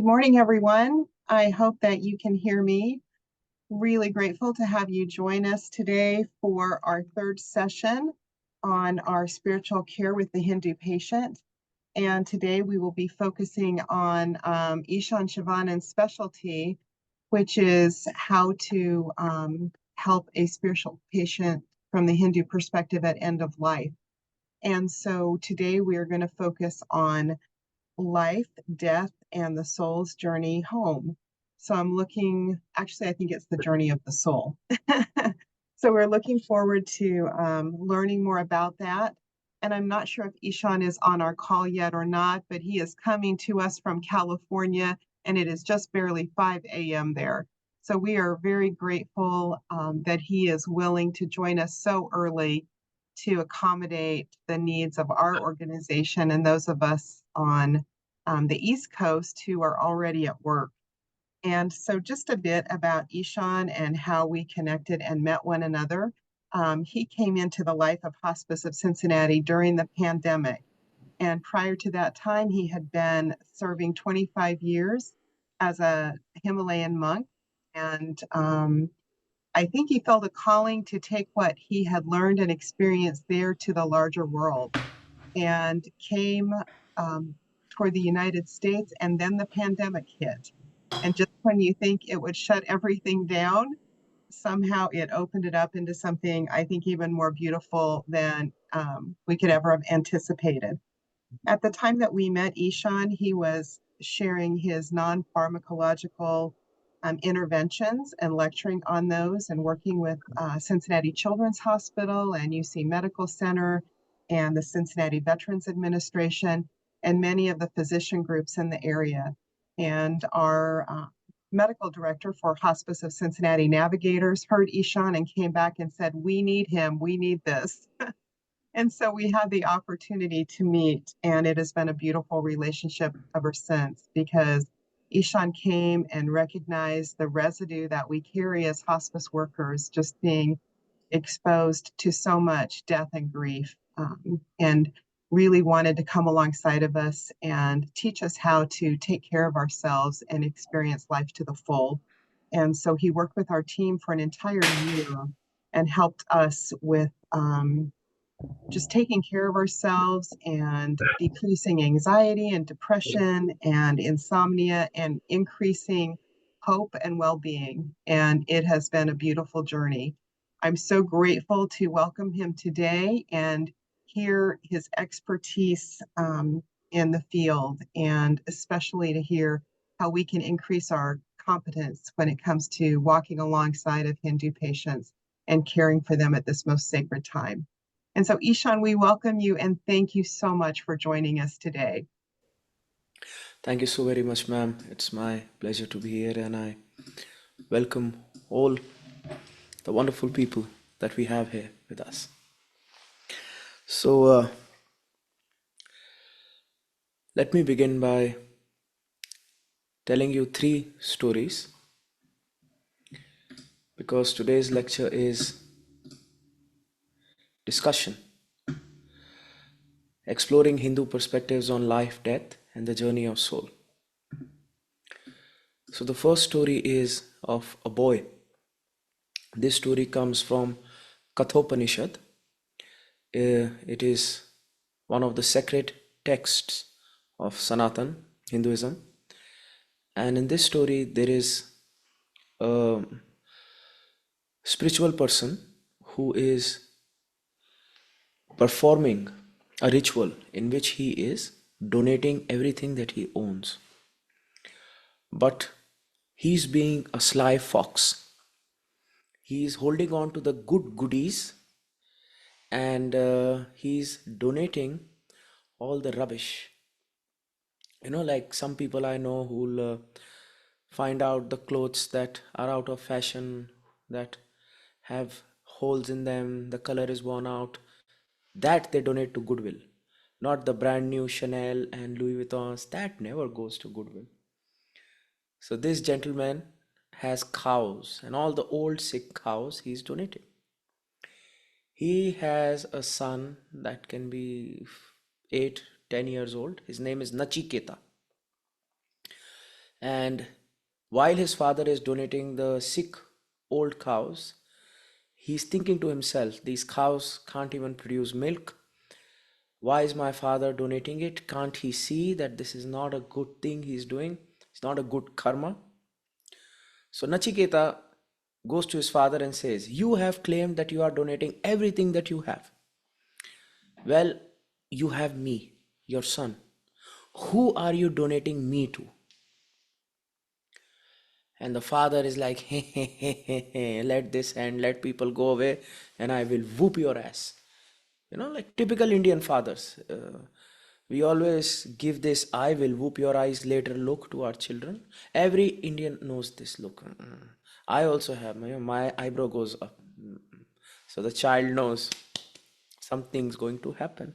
Good morning, everyone. I hope that you can hear me. Really grateful to have you join us today for our third session on our spiritual care with the Hindu patient. And today we will be focusing on Ishan Shivanand's specialty, which is how to help a spiritual patient from the Hindu perspective at end of life. And so today we are going to focus on life, death, and the soul's journey home. So actually, I think it's the journey of the soul. So we're looking forward to learning more about that. And I'm not sure if Ishan is on our call yet or not, but he is coming to us from California, and it is just barely 5 a.m. there. So we are very grateful that he is willing to join us so early to accommodate the needs of our organization and those of us on the East Coast who are already at work. And so just a bit about Ishan and how we connected and met one another. He came into the life of Hospice of Cincinnati during the pandemic. And prior to that time, he had been serving 25 years as a Himalayan monk. And I think he felt a calling to take what he had learned and experienced there to the larger world, and came toward the United States, and then the pandemic hit. And just when you think it would shut everything down, somehow it opened it up into something I think even more beautiful than we could ever have anticipated. At the time that we met Ishan, he was sharing his non-pharmacological interventions and lecturing on those, and working with Cincinnati Children's Hospital and UC Medical Center and the Cincinnati Veterans Administration and many of the physician groups in the area. And our medical director for Hospice of Cincinnati Navigators heard Ishan and came back and said, "We need him, we need this." And so we had the opportunity to meet, and it has been a beautiful relationship ever since, because Ishan came and recognized the residue that we carry as hospice workers, just being exposed to so much death and grief, and really wanted to come alongside of us and teach us how to take care of ourselves and experience life to the full. And so he worked with our team for an entire year and helped us with just taking care of ourselves and decreasing anxiety and depression and insomnia and increasing hope and well-being. And it has been a beautiful journey. I'm so grateful to welcome him today and hear his expertise in the field, and especially to hear how we can increase our competence when it comes to walking alongside of Hindu patients and caring for them at this most sacred time. And so, Ishan, we welcome you and thank you so much for joining us today. Thank you so very much, ma'am. It's my pleasure to be here, and I welcome all the wonderful people that we have here with us. So, let me begin by telling you three stories, because today's lecture is discussion, exploring Hindu perspectives on life, death, and the journey of soul. So, the first story is of a boy. This story comes from Kathopanishad. It is one of the sacred texts of Sanatan Hinduism. And in this story, there is a spiritual person who is performing a ritual in which he is donating everything that he owns. But he's being a sly fox. He is holding on to the good goodies, and he's donating all the rubbish. Like some people I know who'll find out the clothes that are out of fashion, that have holes in them, the color is worn out, that they donate to Goodwill. Not the brand new Chanel and Louis Vuittons, that never goes to Goodwill. So this gentleman has cows, and all the old sick cows he's donating. He has a son that can be 8, 10 years old. His name is Nachiketa. And while his father is donating the sick old cows, he's thinking to himself, these cows can't even produce milk. Why is my father donating it? Can't he see that this is not a good thing he's doing? It's not a good karma. So Nachiketa goes to his father and says, you have claimed that you are donating everything that you have. Well, you have me, your son. Who are you donating me to? And the father is like, hey, hey, hey, hey, hey, let this end, let people go away, and I will whoop your ass. Like typical Indian fathers. We always give this I will whoop your eyes later look to our children. Every Indian knows this look. I also have, my eyebrow goes up. So the child knows something's going to happen.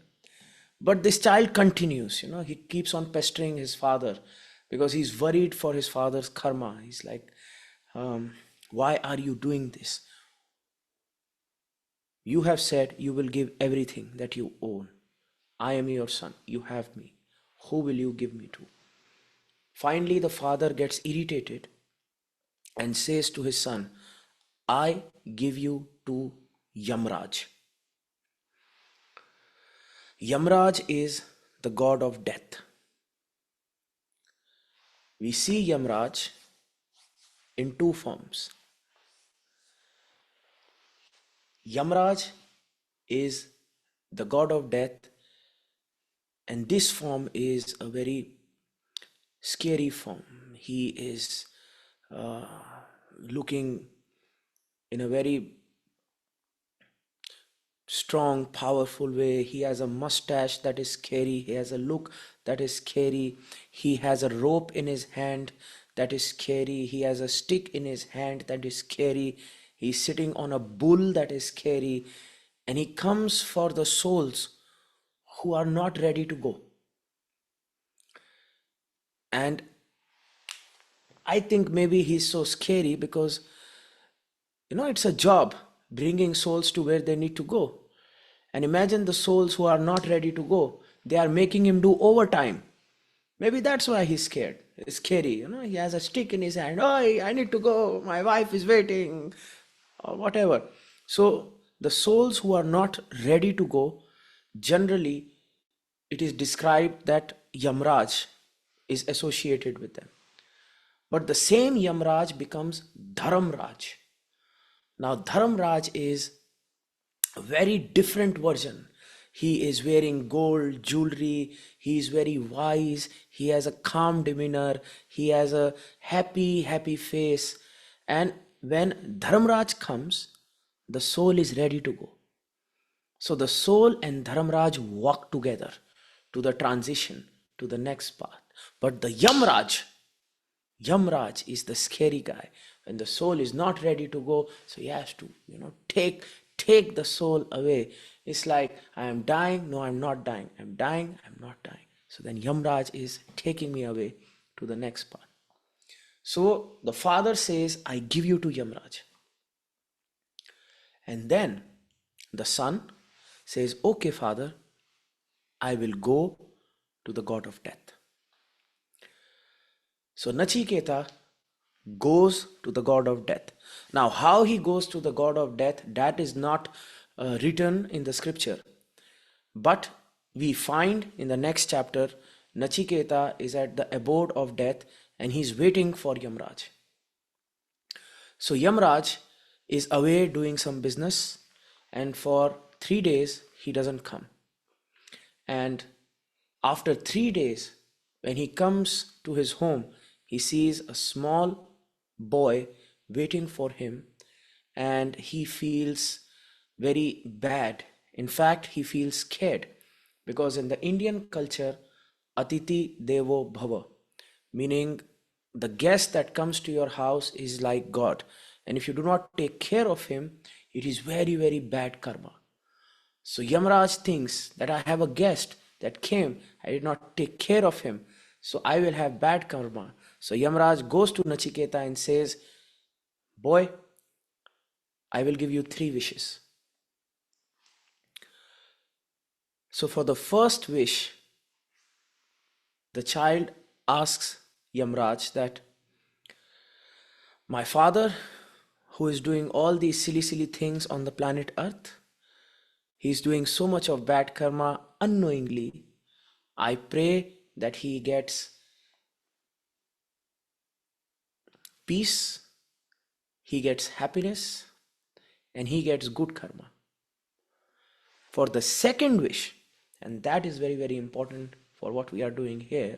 But this child continues, he keeps on pestering his father because he's worried for his father's karma. He's like, why are you doing this? You have said you will give everything that you own. I am your son. You have me. Who will you give me to? Finally, the father gets irritated and says to his son, I give you to Yamraj. Yamraj is the god of death. We see Yamraj in two forms. Yamraj is the god of death, and this form is a very scary form. He is looking in a very strong, powerful way. He has a mustache that is scary. He has a look that is scary. He has a rope in his hand that is scary. He has a stick in his hand that is scary. He's sitting on a bull that is scary. And he comes for the souls who are not ready to go. And I think maybe he's so scary because, it's a job bringing souls to where they need to go. And imagine the souls who are not ready to go. They are making him do overtime. Maybe that's why he's scared. It's scary. He has a stick in his hand. Oh, I need to go. My wife is waiting. Or whatever. So the souls who are not ready to go, generally, it is described that Yamraj is associated with them. But the same Yamraj becomes Dharamraj. Now, Dharamraj is a very different version. He is wearing gold jewelry. He is very wise. He has a calm demeanor. He has a happy, happy face. And when Dharamraj comes, the soul is ready to go. So the soul and Dharamraj walk together to the transition to the next path. But the Yamraj is the scary guy. When the soul is not ready to go, so he has to, take the soul away. It's like, I am dying, no, I'm not dying. I'm dying, I'm not dying. So then Yamraj is taking me away to the next path. So the father says, I give you to Yamraj. And then the son says, okay, father, I will go to the god of death. So Nachiketa goes to the god of death. Now, how he goes to the god of death, that is not written in the scripture. But we find in the next chapter, Nachiketa is at the abode of death and he's waiting for Yamraj. So Yamraj is away doing some business, and for 3 days he doesn't come. And after 3 days, when he comes to his home, he sees a small boy waiting for him, and he feels very bad. In fact, he feels scared because in the Indian culture, Atiti Devo Bhava, meaning the guest that comes to your house is like God. And if you do not take care of him, it is very, very bad karma. So Yamraj thinks that I have a guest that came, I did not take care of him, so I will have bad karma. So Yamraj goes to Nachiketa and says, boy, I will give you 3 wishes. So for the first wish, the child asks Yamraj that my father, who is doing all these silly, silly things on the planet Earth, he's doing so much of bad karma unknowingly. I pray that he gets peace, he gets happiness, and he gets good karma. For the second wish, and that is very, very important for what we are doing here,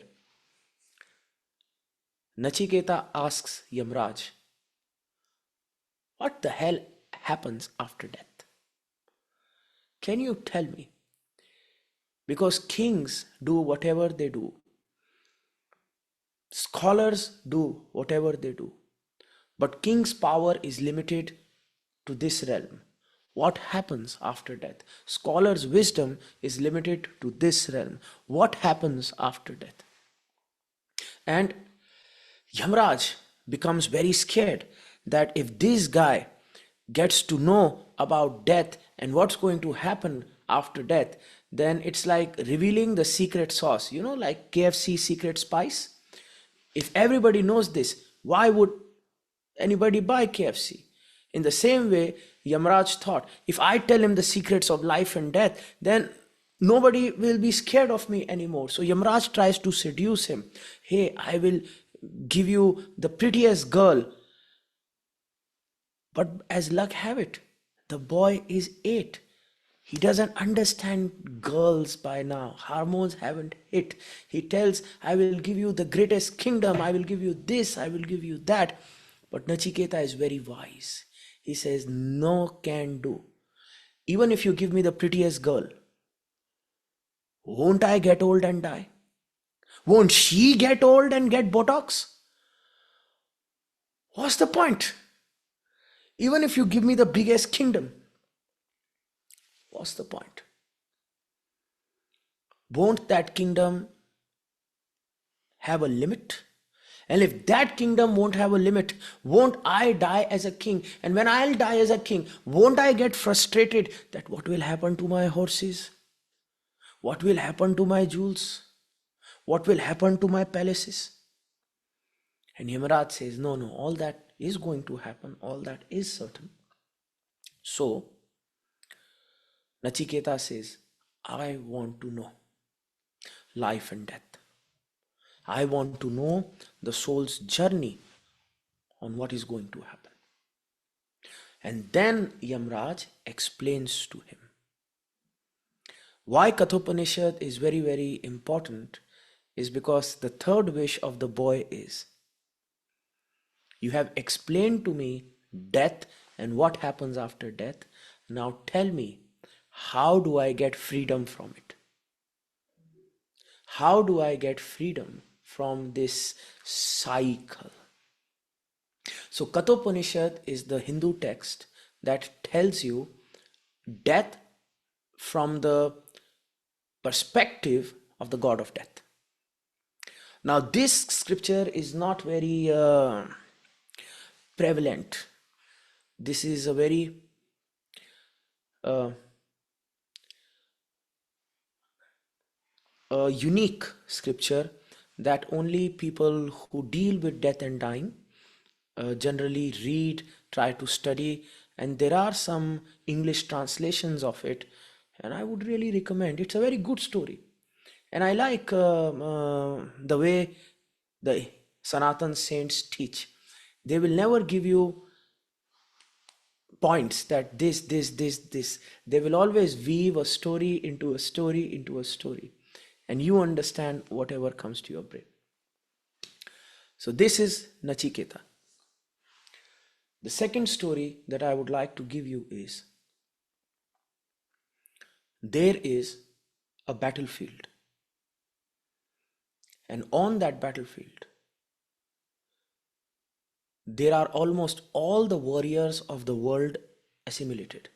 Nachiketa asks Yamraj, what the hell happens after death? Can you tell me? Because kings do whatever they do, scholars do whatever they do, but king's power is limited to this realm. What happens after death? Scholars' wisdom is limited to this realm. What happens after death? And Yamraj becomes very scared that if this guy gets to know about death and what's going to happen after death, then it's like revealing the secret sauce, like KFC secret spice. If everybody knows this, why would anybody buy KFC? In the same way, Yamraj thought, if I tell him the secrets of life and death, then nobody will be scared of me anymore. So Yamraj tries to seduce him. Hey, I will give you the prettiest girl. But as luck have it, the boy is 8. He doesn't understand girls by now. Hormones haven't hit. He tells, I will give you the greatest kingdom. I will give you this. I will give you that. But Nachiketa is very wise. He says, no can do. Even if you give me the prettiest girl, won't I get old and die? Won't she get old and get Botox? What's the point? Even if you give me the biggest kingdom, what's the point? Won't that kingdom have a limit? And if that kingdom won't have a limit, won't I die as a king? And when I'll die as a king, won't I get frustrated that what will happen to my horses? What will happen to my jewels? What will happen to my palaces? And Yamaraj says, no, no, all that is going to happen. All that is certain. So, Nachiketa says, I want to know life and death. I want to know the soul's journey on what is going to happen. And then Yamraj explains to him. Why Kathopanishad is very, very important is because the third wish of the boy is, you have explained to me death and what happens after death. Now tell me, how do I get freedom from it? How do I get freedom from this cycle? So Kathopanishad is the Hindu text that tells you death from the perspective of the god of death. Now this scripture is not very prevalent. This is a very unique scripture that only people who deal with death and dying generally read, try to study, and there are some English translations of it, and I would really recommend. It's a very good story, and I like the way the Sanatan saints teach. They will never give you points that this. They will always weave a story into a story into a story, and you understand whatever comes to your brain. So this is Nachiketa. The second story that I would like to give you is, there is a battlefield, and on that battlefield there are almost all the warriors of the world assimilated.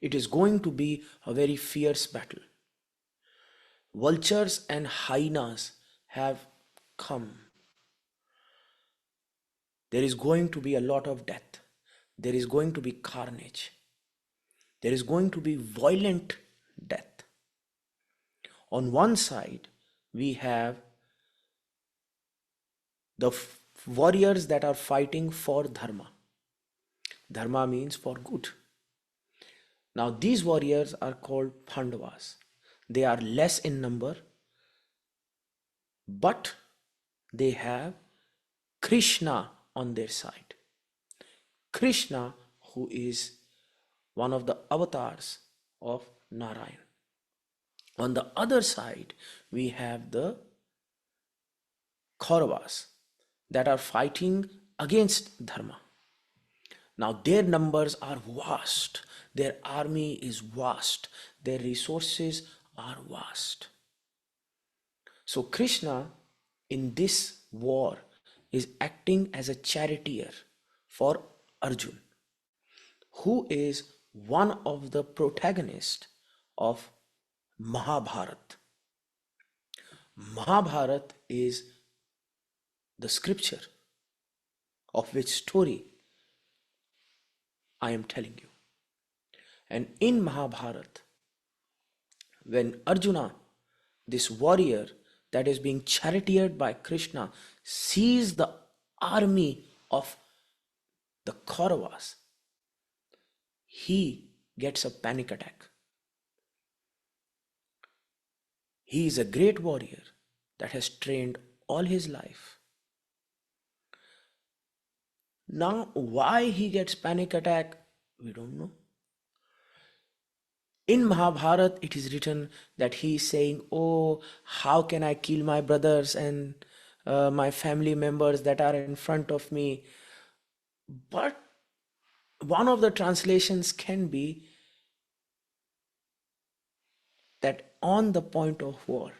It is going to be a very fierce battle. Vultures and hyenas have come. There is going to be a lot of death. There is going to be carnage. There is going to be violent death. On one side, we have the warriors that are fighting for dharma. Dharma means for good. Now, these warriors are called Pandavas. They are less in number, but they have Krishna on their side. Krishna, who is one of the avatars of Narayan. On the other side, we have the Kauravas that are fighting against Dharma. Now, their numbers are vast, their army is vast, their resources are vast. So, Krishna in this war is acting as a charioteer for Arjun, who is one of the protagonists of Mahabharata. Mahabharata is the scripture of which story I am telling you. And in Mahabharata, when Arjuna, this warrior that is being charioteered by Krishna, sees the army of the Kauravas, he gets a panic attack. He is a great warrior that has trained all his life. Now, why he gets panic attack, we don't know. In Mahabharata, it is written that he is saying, "Oh, how can I kill my brothers and my family members that are in front of me?" But one of the translations can be that on the point of war,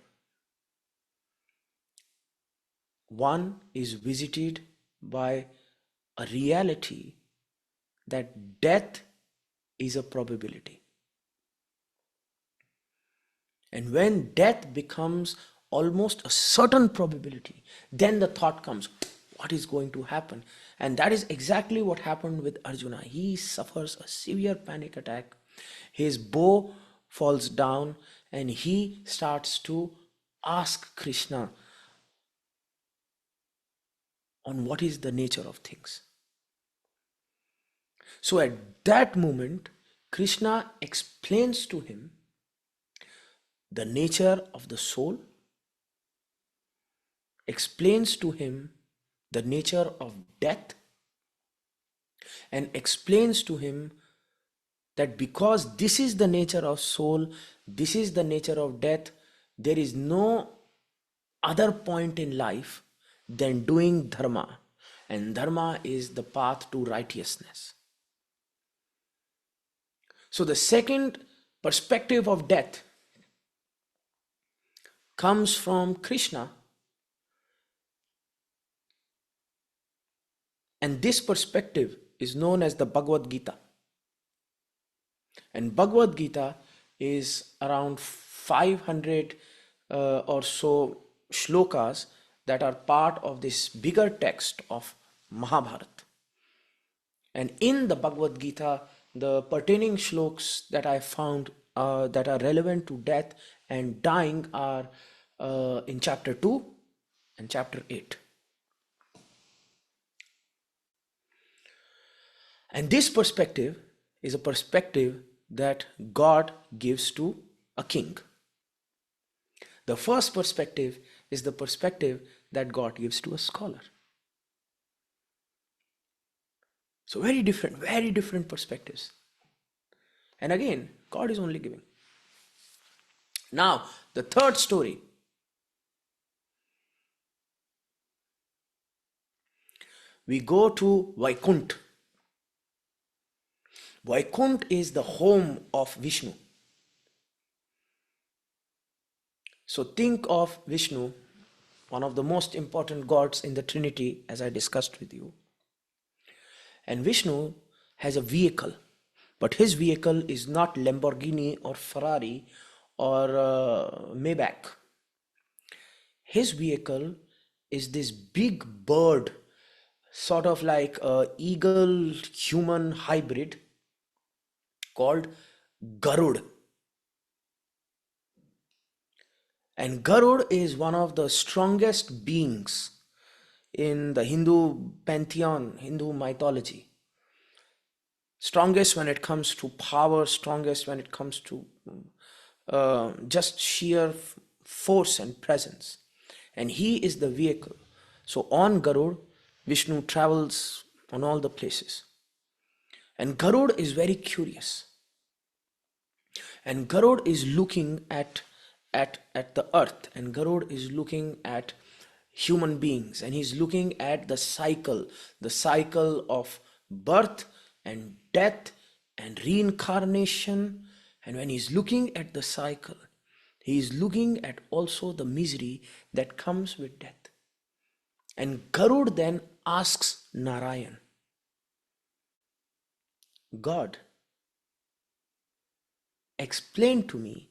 one is visited by a reality that death is a probability. And when death becomes almost a certain probability, then the thought comes, what is going to happen? And that is exactly what happened with Arjuna. He suffers a severe panic attack. His bow falls down and he starts to ask Krishna on what is the nature of things. So at that moment, Krishna explains to him the nature of the soul, explains to him the nature of death, and explains to him that because this is the nature of soul, this is the nature of death, there is no other point in life than doing dharma. And dharma is the path to righteousness. So the second perspective of death comes from Krishna. And this perspective is known as the Bhagavad Gita. And Bhagavad Gita is around 500 or so shlokas that are part of this bigger text of Mahabharata. And in the Bhagavad Gita, the pertaining shlokas that I found that are relevant to death and dying are in chapter 2 and chapter 8. And this perspective is a perspective that God gives to a king. The first perspective is the perspective that God gives to a scholar. So very different perspectives. And again, God is only giving. Now, the third story. We go to Vaikuntha. Vaikuntha is the home of Vishnu. So think of Vishnu, one of the most important gods in the Trinity, as I discussed with you. And Vishnu has a vehicle, but his vehicle is not Lamborghini or Ferrari or Maybach. His vehicle is this big bird, sort of like a eagle human hybrid called Garud. And Garud is one of the strongest beings in the Hindu pantheon, Hindu mythology. Strongest when it comes to power, strongest when it comes to just sheer force and presence. And he is the vehicle. So on Garud, Vishnu travels on all the places. And Garud is very curious. And Garud is looking at the earth, and Garud is looking at human beings, and he's looking at the cycle of birth and death and reincarnation. And when he's looking at the cycle, he is looking at also the misery that comes with death. And Garud then asks Narayan, God, explain to me,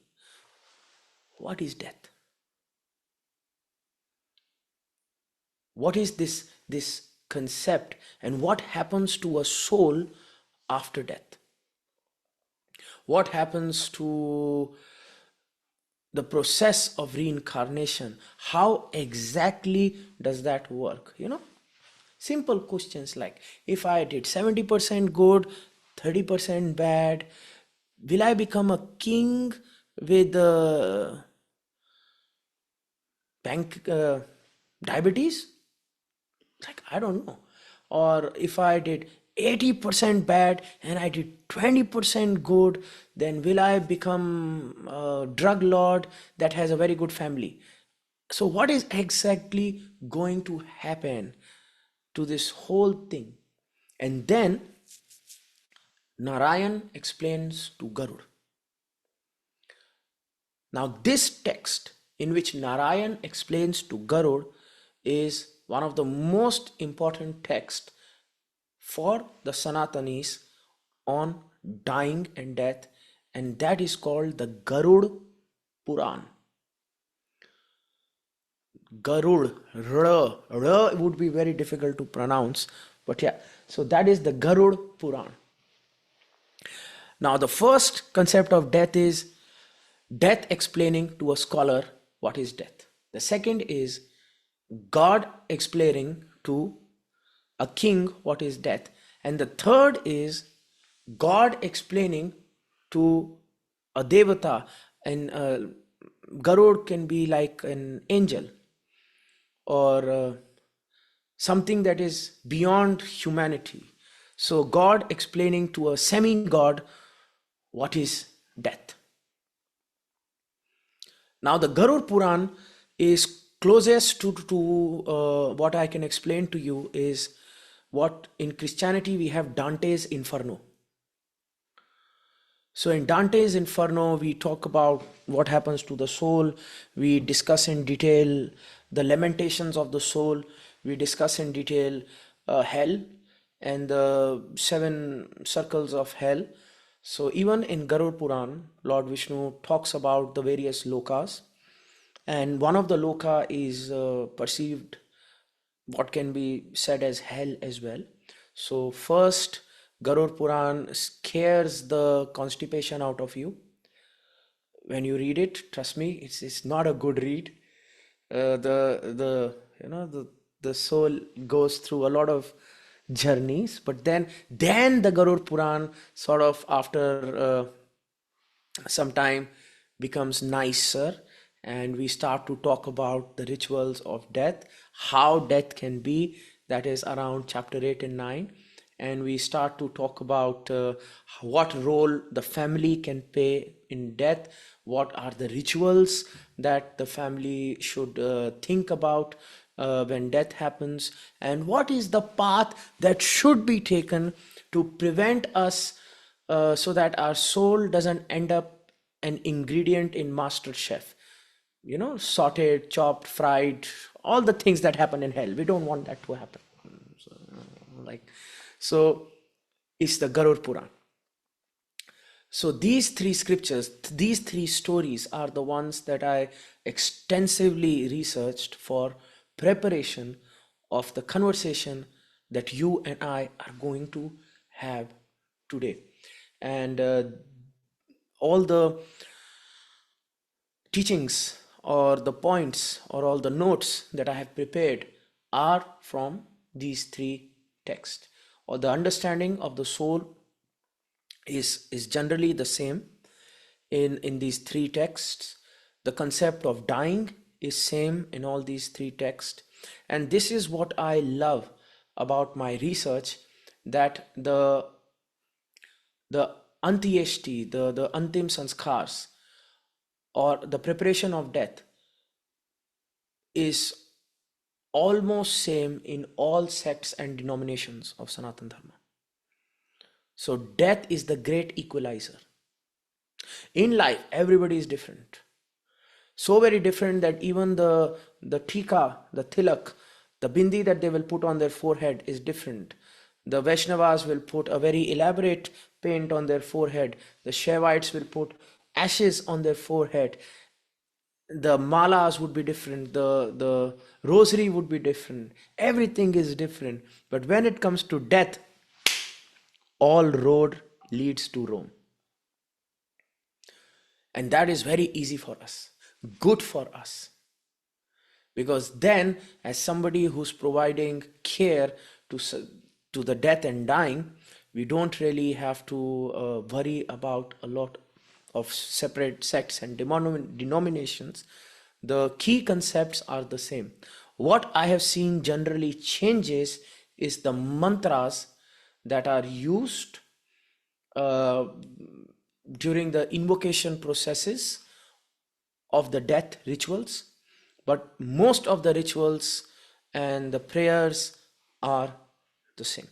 what is death? What is this concept, and what happens to a soul after death? What happens to the process of reincarnation? How exactly does that work? Simple questions like, if I did 70% good, 30% bad, will I become a king with bank diabetes? Like, I don't know. Or if I did 80% bad and I did 20% good, then will I become a drug lord that has a very good family? So what is exactly going to happen to this whole thing? And then Narayan explains to Garud. Now this text in which Narayan explains to Garud is one of the most important texts for the Sanatanis on dying and death, and that is called the Garud Puran. Garud, R would be very difficult to pronounce, but yeah, so that is the Garud Puran. Now, the first concept of death is death explaining to a scholar what is death. The second is God explaining to a king what is death. And the third is God explaining to a devata, and Garud can be like an angel, or something that is beyond humanity. So God explaining to a semi-god what is death. Now the Garud Puran is closest to what I can explain to you is what in Christianity we have Dante's Inferno. So in Dante's Inferno, we talk about what happens to the soul. We discuss in detail the lamentations of the soul. We discuss in detail hell and the 7 circles of hell. So even in Garud Puran, Lord Vishnu talks about the various lokas, and one of the loka is perceived what can be said as hell as well. So first, Garud Puran scares the constipation out of you. When you read it, trust me, it's not a good read. The the soul goes through a lot of journeys, but then the Garud Puran sort of after some time becomes nicer, and we start to talk about the rituals of death, how death can be. That is around chapter 8 and 9. And we start to talk about what role the family can play in death, what are the rituals that the family should think about when death happens, and what is the path that should be taken to prevent us so that our soul doesn't end up an ingredient in Master Chef. Sauteed, chopped, fried, all the things that happen in hell. We don't want that to happen. So it's the Garud Puran. So these 3 scriptures, these 3 stories are the ones that I extensively researched for preparation of the conversation that you and I are going to have today. And all the teachings or the points or all the notes that I have prepared are from these three texts, or the understanding of the soul is generally the same in these three texts. The concept of dying is same in all these three texts. And this is what I love about my research, that the antyeshti, the antim sanskars, or the preparation of death, is almost same in all sects and denominations of Sanatana Dharma. So death is the great equalizer. In life, everybody is different. So very different that even the tika, the tilak, the bindi that they will put on their forehead is different. The Vaishnavas will put a very elaborate paint on their forehead. The Shaivites will put ashes on their forehead. The malas would be different. The rosary would be different. Everything is different. But when it comes to death, all road leads to Rome. And that is very easy for us, good for us. Because then, as somebody who's providing care to the death and dying, we don't really have to worry about a lot of separate sects and denominations. The key concepts are the same. What I have seen generally changes is the mantras that are used uh, during the invocation processes of the death rituals, but most of the rituals and the prayers are the same.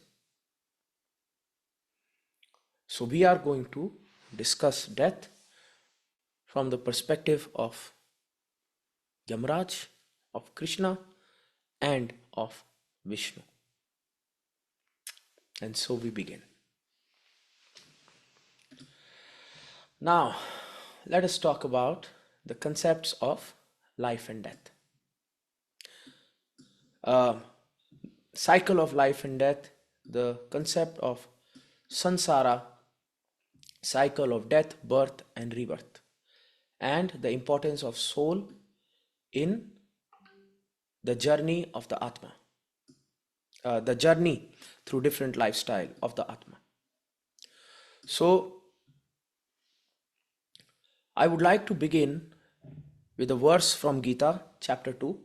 So we are going to discuss death from the perspective of Yamraj, of Krishna, and of Vishnu. And so we begin. Now, let us talk about the concepts of life and death. Cycle of life and death, the concept of samsara, cycle of death, birth, and rebirth, and the importance of soul in the journey of the Atma, the journey through different lifestyle of the Atma. So, I would like to begin with a verse from Gita, chapter 2.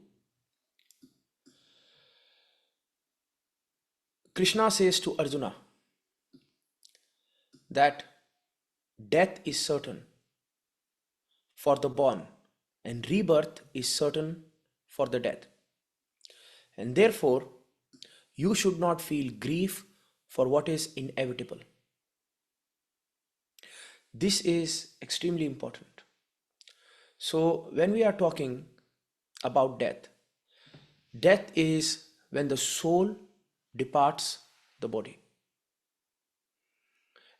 Krishna says to Arjuna that death is certain for the born and rebirth is certain for the dead. And therefore, you should not feel grief for what is inevitable. This is extremely important. So, when we are talking about death, death is when the soul departs the body.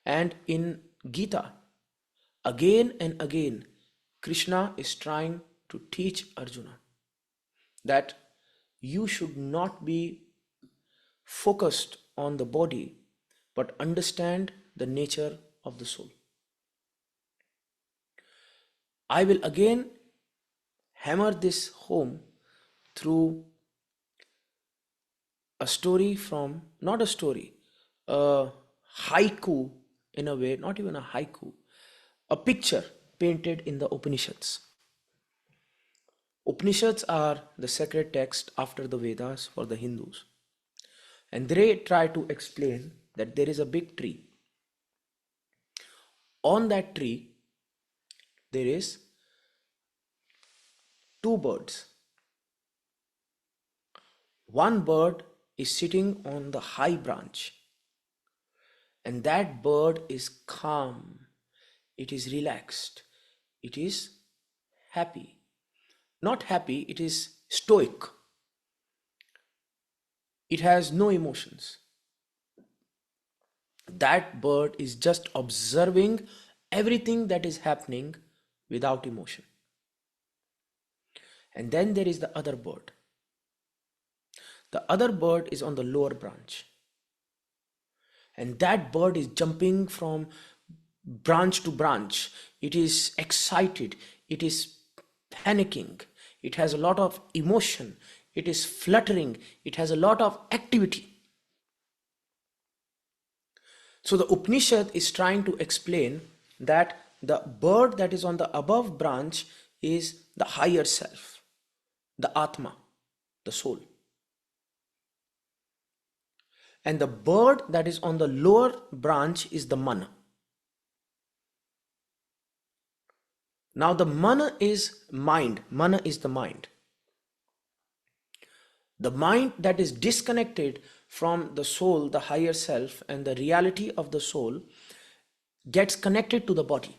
And in Gita, again and again, Krishna is trying to teach Arjuna that you should not be focused on the body, but understand the nature of the soul. I will again hammer this home through a story from, not a story, a haiku in a way, not even a haiku, a picture painted in the Upanishads. Upanishads are the sacred text after the Vedas for the Hindus. And they try to explain that there is a big tree. On that tree, there is two birds. One bird is sitting on the high branch, and that bird is calm, it is relaxed, it is happy. Not happy, it is stoic. It has no emotions. That bird is just observing everything that is happening without emotion. And then there is the other bird. The other bird is on the lower branch. And that bird is jumping from branch to branch. It is excited. It is panicking. It has a lot of emotion. it is fluttering, it has a lot of activity. So the Upanishad is trying to explain that the bird that is on the above branch is the higher self, the Atma, the soul. And the bird that is on the lower branch is the Mana. Now the Mana is mind. Mana is the mind. The mind that is disconnected from the soul, the higher self, and the reality of the soul gets connected to the body.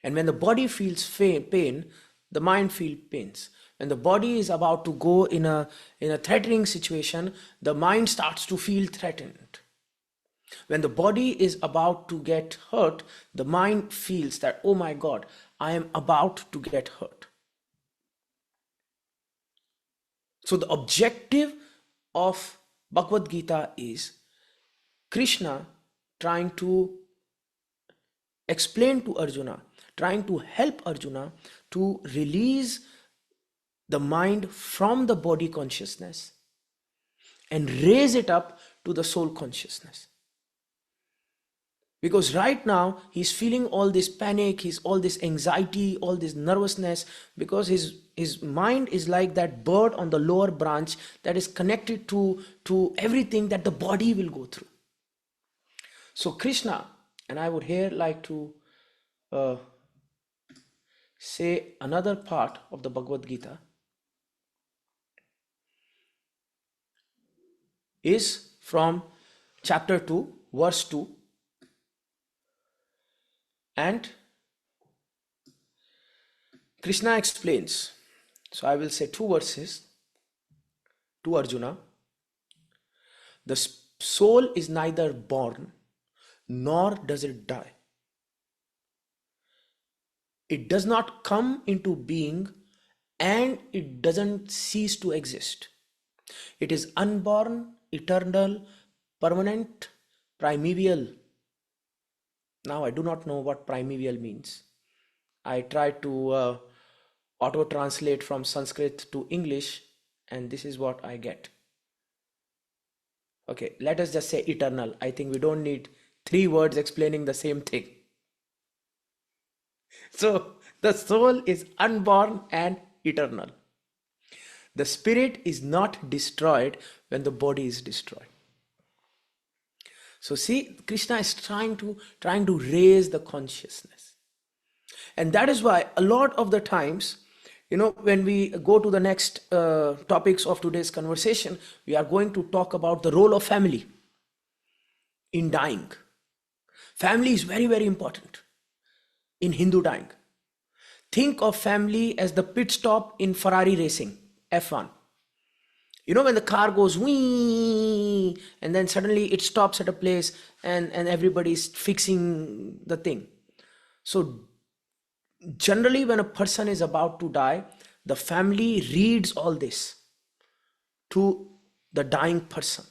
And when the body feels pain, the mind feels pains. When the body is about to go in a threatening situation, the mind starts to feel threatened. When the body is about to get hurt, the mind feels that, oh my God, I am about to get hurt. So the objective of Bhagavad Gita is Krishna trying to explain to Arjuna, trying to help Arjuna to release the mind from the body consciousness and raise it up to the soul consciousness. Because right now he's feeling all this panic, he's all this anxiety, all this nervousness, because his mind is like that bird on the lower branch that is connected to everything that the body will go through. So Krishna, and I would here like to say another part of the Bhagavad Gita, is from chapter 2, verse 2. And Krishna explains, so I will say 2 verses to Arjuna. The soul is neither born nor does it die. It does not come into being and it doesn't cease to exist. It is unborn, eternal, permanent, primeval. Now I do not know what primeval means. I tried to auto-translate from Sanskrit to English, and this is what I get. Okay, let us just say eternal. I think we don't need 3 words explaining the same thing. So the soul is unborn and eternal. The spirit is not destroyed when the body is destroyed. So see, Krishna is trying to raise the consciousness. And that is why a lot of the times, when we go to the next topics of today's conversation, we are going to talk about the role of family in dying. Family is very, very important in Hindu dying. Think of family as the pit stop in Ferrari racing, F1. When the car goes wee, and then suddenly it stops at a place and everybody's fixing the thing. So generally when a person is about to die, the family reads all this to the dying person.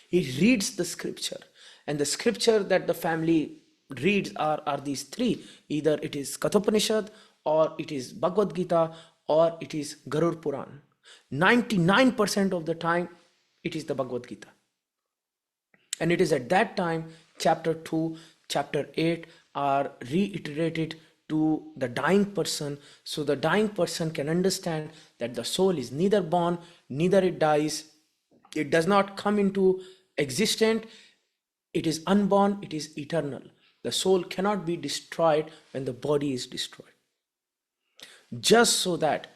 He reads the scripture, and the scripture that the family reads are these 3. Either it is Kathopanishad, or it is Bhagavad Gita, or it is Garur Puran. 99% of the time it is the Bhagavad Gita. And it is at that time chapter 2, chapter 8 are reiterated to the dying person, so the dying person can understand that the soul is neither born, neither it dies. It does not come into existence. It is unborn, it is eternal. The soul cannot be destroyed when the body is destroyed. Just so that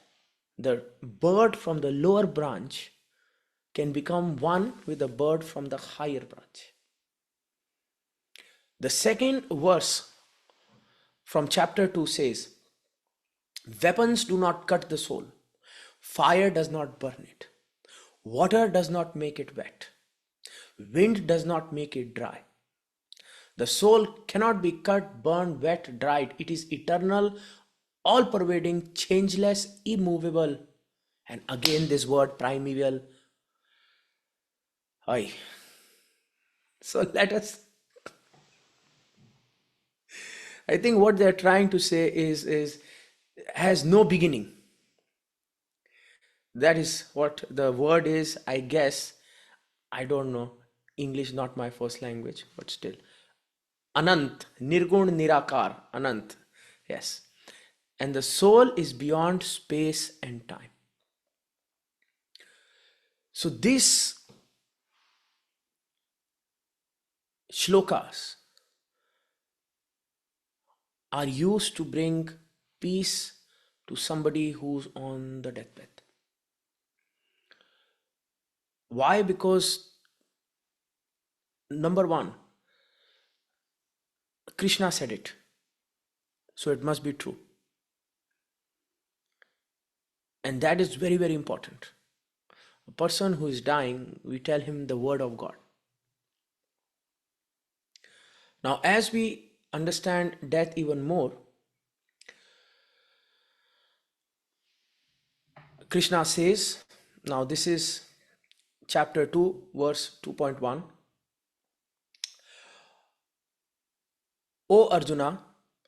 the bird from the lower branch can become one with the bird from the higher branch. The second verse from chapter 2 says, weapons do not cut the soul, fire does not burn it, water does not make it wet, wind does not make it dry. The soul cannot be cut, burned, wet, dried. It is eternal, all-pervading, changeless, immovable. And again this word primeval. Aye. So let us, I think what they're trying to say is has no beginning. That is what the word is, I guess. I don't know. English not my first language, but still. Anant, Nirgun Nirakar, Anant. Yes. And the soul is beyond space and time. So these shlokas are used to bring peace to somebody who's on the deathbed. Why? Because number one, Krishna said it, so it must be true. And that is very, very important. A person who is dying, we tell him the word of God. Now, as we understand death even more, Krishna says, now this is chapter 2, verse 2.1. O Arjuna,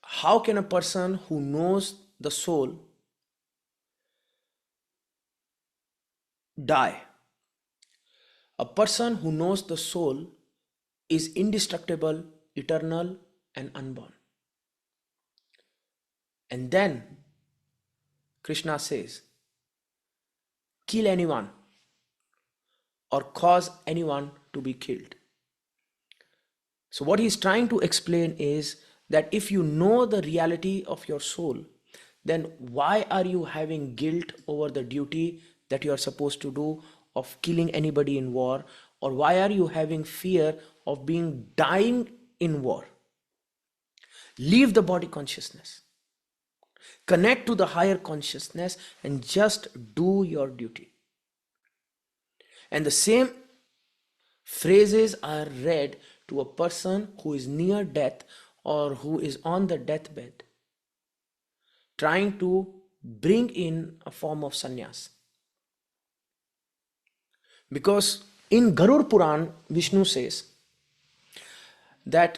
how can a person who knows the soul die? A person who knows the soul is indestructible, eternal, and unborn. And then Krishna says, kill anyone or cause anyone to be killed. So, what he's trying to explain is that if you know the reality of your soul, then why are you having guilt over the duty that you are supposed to do of killing anybody in war? Or why are you having fear of being dying in war? Leave the body consciousness, connect to the higher consciousness, and just do your duty. And the same phrases are read to a person who is near death or who is on the deathbed, trying to bring in a form of sannyas. Because in Garur Puran, Vishnu says that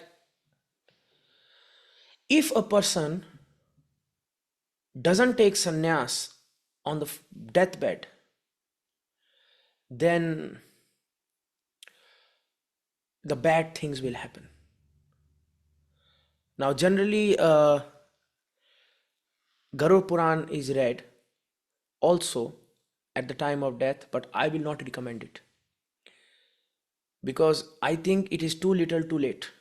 if a person doesn't take sannyas on the deathbed, then the bad things will happen. Now, generally, Garur Puran is read also at the time of death, but I will not recommend it because I think it is too little too late.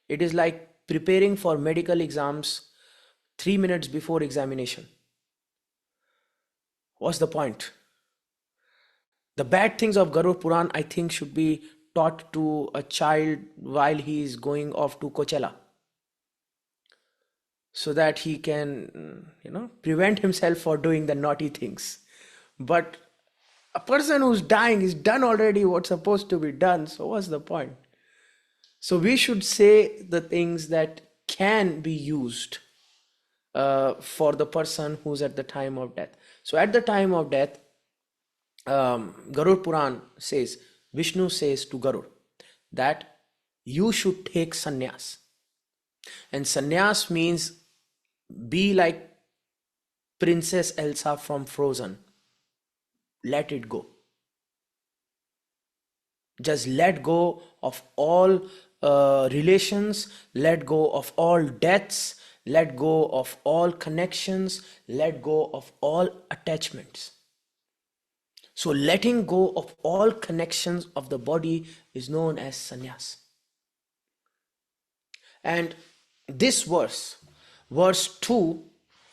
It is like preparing for medical exams 3 minutes before examination. What's the point? The bad things of Garur Puran, I think, should be taught to a child while he is going off to Coachella, so that he can, prevent himself for doing the naughty things. But a person who's dying is done already what's supposed to be done, so what's the point? So we should say the things that can be used for the person who's at the time of death. So at the time of death, Garur Puran says, Vishnu says to Garur that you should take sannyas. And sannyas means be like Princess Elsa from Frozen. Let it go. Just let go of all relations, let go of all debts, let go of all connections, let go of all attachments. So letting go of all connections of the body is known as sannyas. And this verse 2,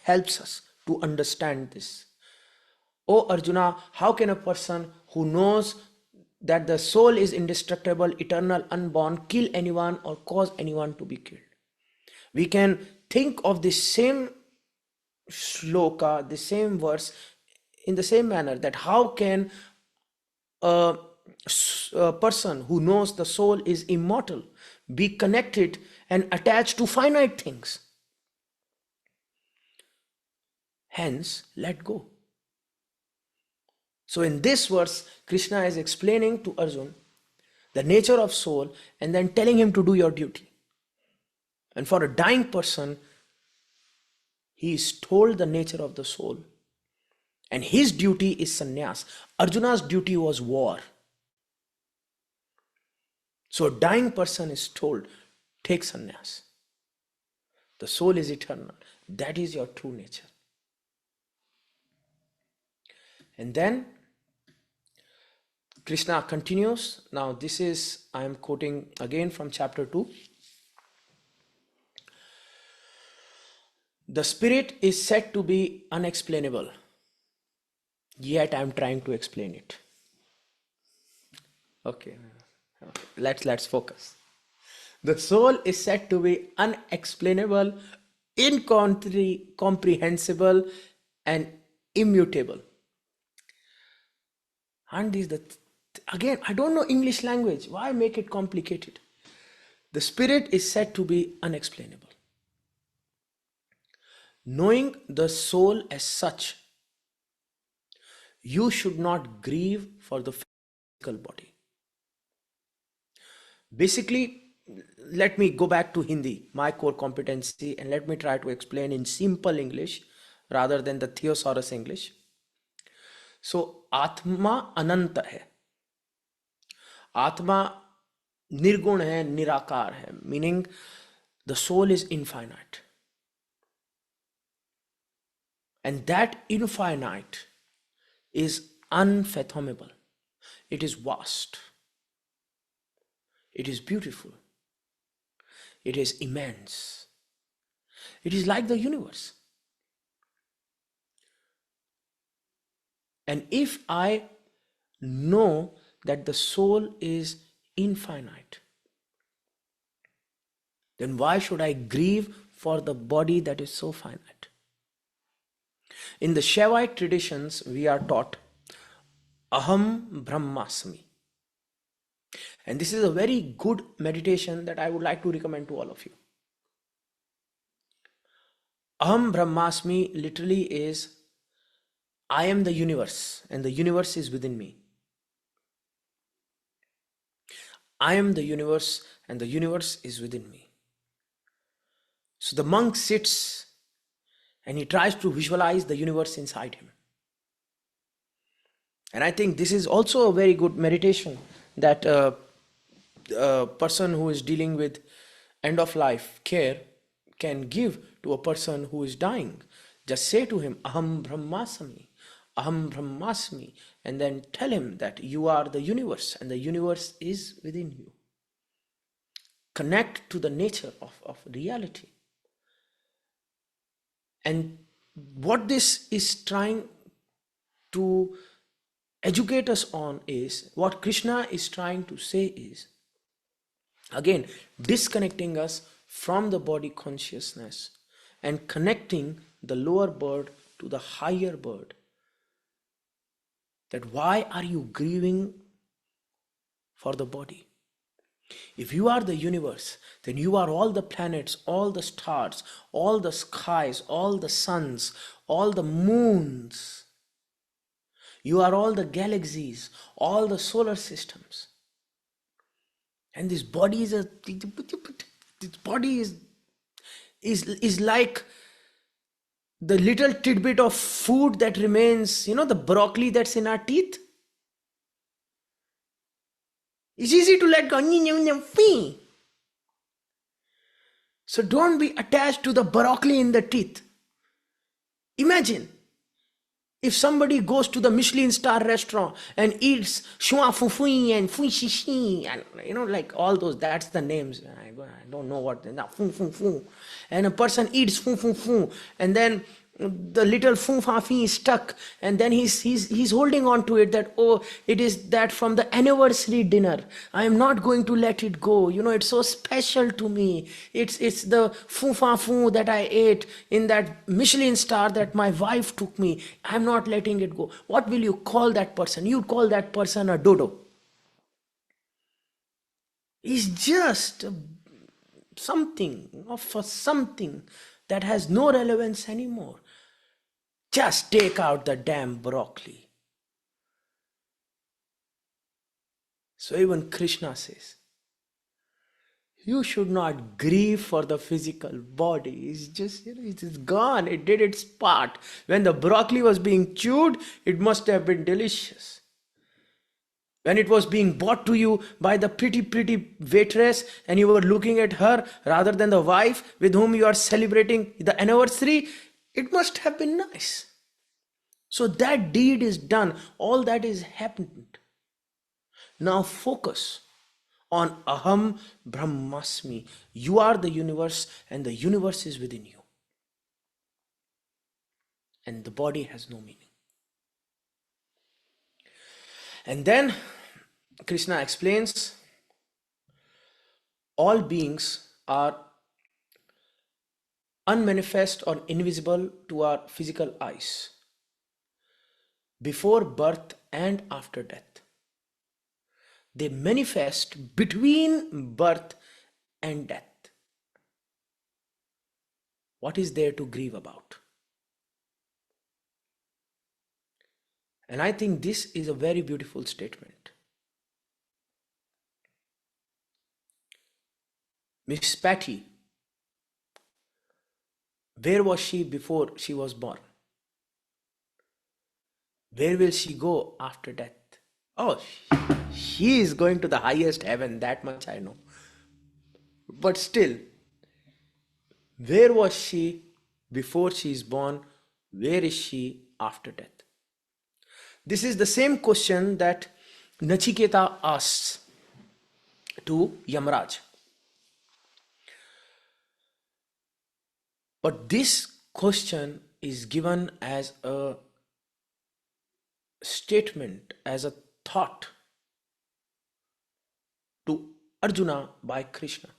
helps us to understand this. O Arjuna, how can a person who knows that the soul is indestructible, eternal, unborn, kill anyone or cause anyone to be killed? We can think of the same shloka, the same verse, in the same manner, that how can a person who knows the soul is immortal be connected and attached to finite things? Hence, let go. So in this verse, Krishna is explaining to Arjun the nature of soul and then telling him to do your duty. And for a dying person, he is told the nature of the soul And his duty is sannyas. Arjuna's duty was war. So a dying person is told, take sannyas. The soul is eternal. That is your true nature. And then Krishna continues. Now this is, I am quoting again from chapter 2. The spirit is said to be unexplainable, yet I am trying to explain it. Okay, let's focus. The soul is said to be unexplainable, incomprehensible, and immutable. And these again, I don't know English language. Why make it complicated? The spirit is said to be unexplainable. Knowing the soul as such, you should not grieve for the physical body. Basically, let me go back to Hindi, my core competency, and let me try to explain in simple English rather than the thesaurus English. So, Atma ananta hai. Atma nirgun hai, nirakar hai, meaning the soul is infinite. And that infinite is unfathomable. It is vast. It is beautiful. It is immense. It is like the universe. And if I know that the soul is infinite, then why should I grieve for the body that is so finite? In the Shaivite traditions, we are taught Aham Brahmasmi. And this is a very good meditation that I would like to recommend to all of you. Aham Brahmasmi literally is I am the universe and the universe is within me. I am the universe and the universe is within me. So the monk sits and he tries to visualize the universe inside him. And I think this is also a very good meditation that a person who is dealing with end of life care can give to a person who is dying. Just say to him, Aham Brahmasmi, Aham Brahmasmi, and then tell him that you are the universe and the universe is within you. Connect to the nature of reality. And what this is trying to educate us on is, what Krishna is trying to say is, again, disconnecting us from the body consciousness and connecting the lower bird to the higher bird. That why are you grieving for the body? If you are the universe, then you are all the planets, all the stars, all the skies, all the suns, all the moons. You are all the galaxies, all the solar systems. And this body is like the little tidbit of food that remains, the broccoli that's in our teeth. It's easy to let go. So don't be attached to the broccoli in the teeth. Imagine if somebody goes to the Michelin star restaurant and eats shua fufui and fui shishi and like all those, that's the names. I don't know what they are. Fu fu fu. And a person eats fu fu fu and then the little fu fa fi is stuck and then he's holding on to it that, oh, it is that from the anniversary dinner. I am not going to let it go. It's so special to me. It's the fu fa fu that I ate in that Michelin star that my wife took me. I'm not letting it go. What will you call that person? You call that person a dodo. It's just something that has no relevance anymore. Just take out the damn broccoli. So even Krishna says, You should not grieve for the physical body. It's just, it is gone. It did its part. When the broccoli was being chewed, it must have been delicious. When it was being brought to you by the pretty waitress and you were looking at her rather than the wife with whom you are celebrating the anniversary, it must have been nice. So that deed is done. All that is happened. Now focus on Aham Brahmasmi. You are the universe and the universe is within you. And the body has no meaning. And then Krishna explains all beings are unmanifest or invisible to our physical eyes before birth and after death. They manifest between birth and death. What is there to grieve about? And I think this is a very beautiful statement. Miss Patty, where was she before she was born? Where will she go after death? Oh, she is going to the highest heaven, that much I know. But still, where was she before she is born? Where is she after death? This is the same question that Nachiketa asks to Yamraj. But this question is given as a statement, as a thought to Arjuna by Krishna,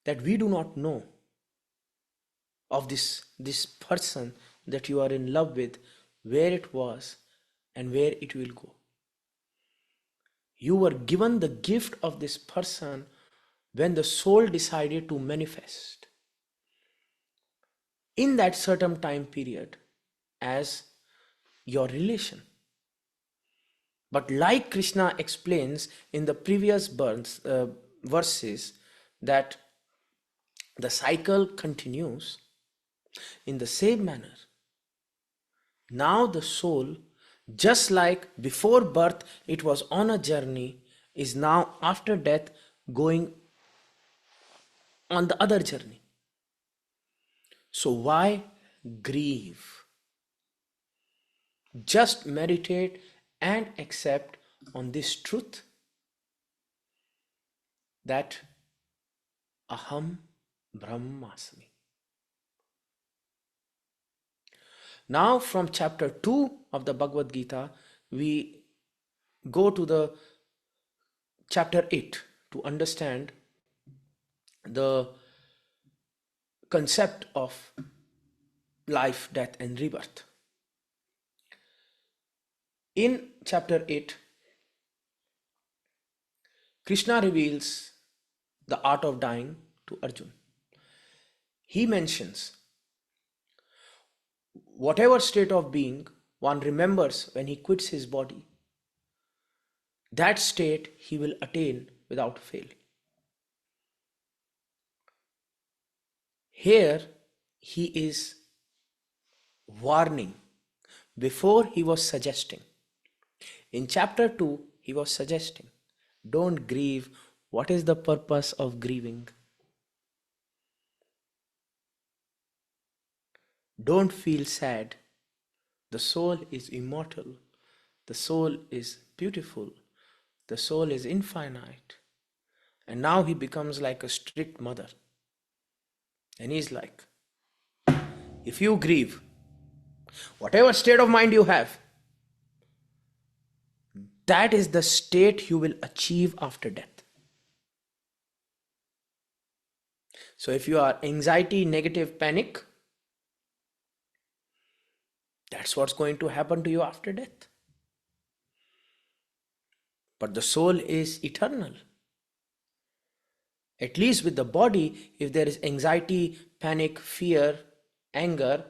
that we do not know of this person that you are in love with, where it was and where it will go. You were given the gift of this person when the soul decided to manifest in that certain time period as your relation. But like Krishna explains in the previous verses, that the cycle continues in the same manner. Now the soul, just like before birth it was on a journey, is now after death going on the other journey. So why grieve? Just meditate and accept on this truth that Aham Brahmasmi. Now from chapter 2 of the Bhagavad Gita, we go to the chapter 8 to understand the concept of life, death and rebirth. In chapter 8, Krishna reveals the art of dying to Arjuna. He mentions whatever state of being one remembers when he quits his body, that state he will attain without fail. Here he is warning before he was suggesting. In chapter 2, he was suggesting, don't grieve. What is the purpose of grieving? Don't feel sad. The soul is immortal. The soul is beautiful. The soul is infinite. And now he becomes like a strict mother. And he's like, if you grieve, whatever state of mind you have, that is the state you will achieve after death. So if you are anxiety, negative, panic, that's what's going to happen to you after death. But the soul is eternal. At least with the body, if there is anxiety, panic, fear, anger,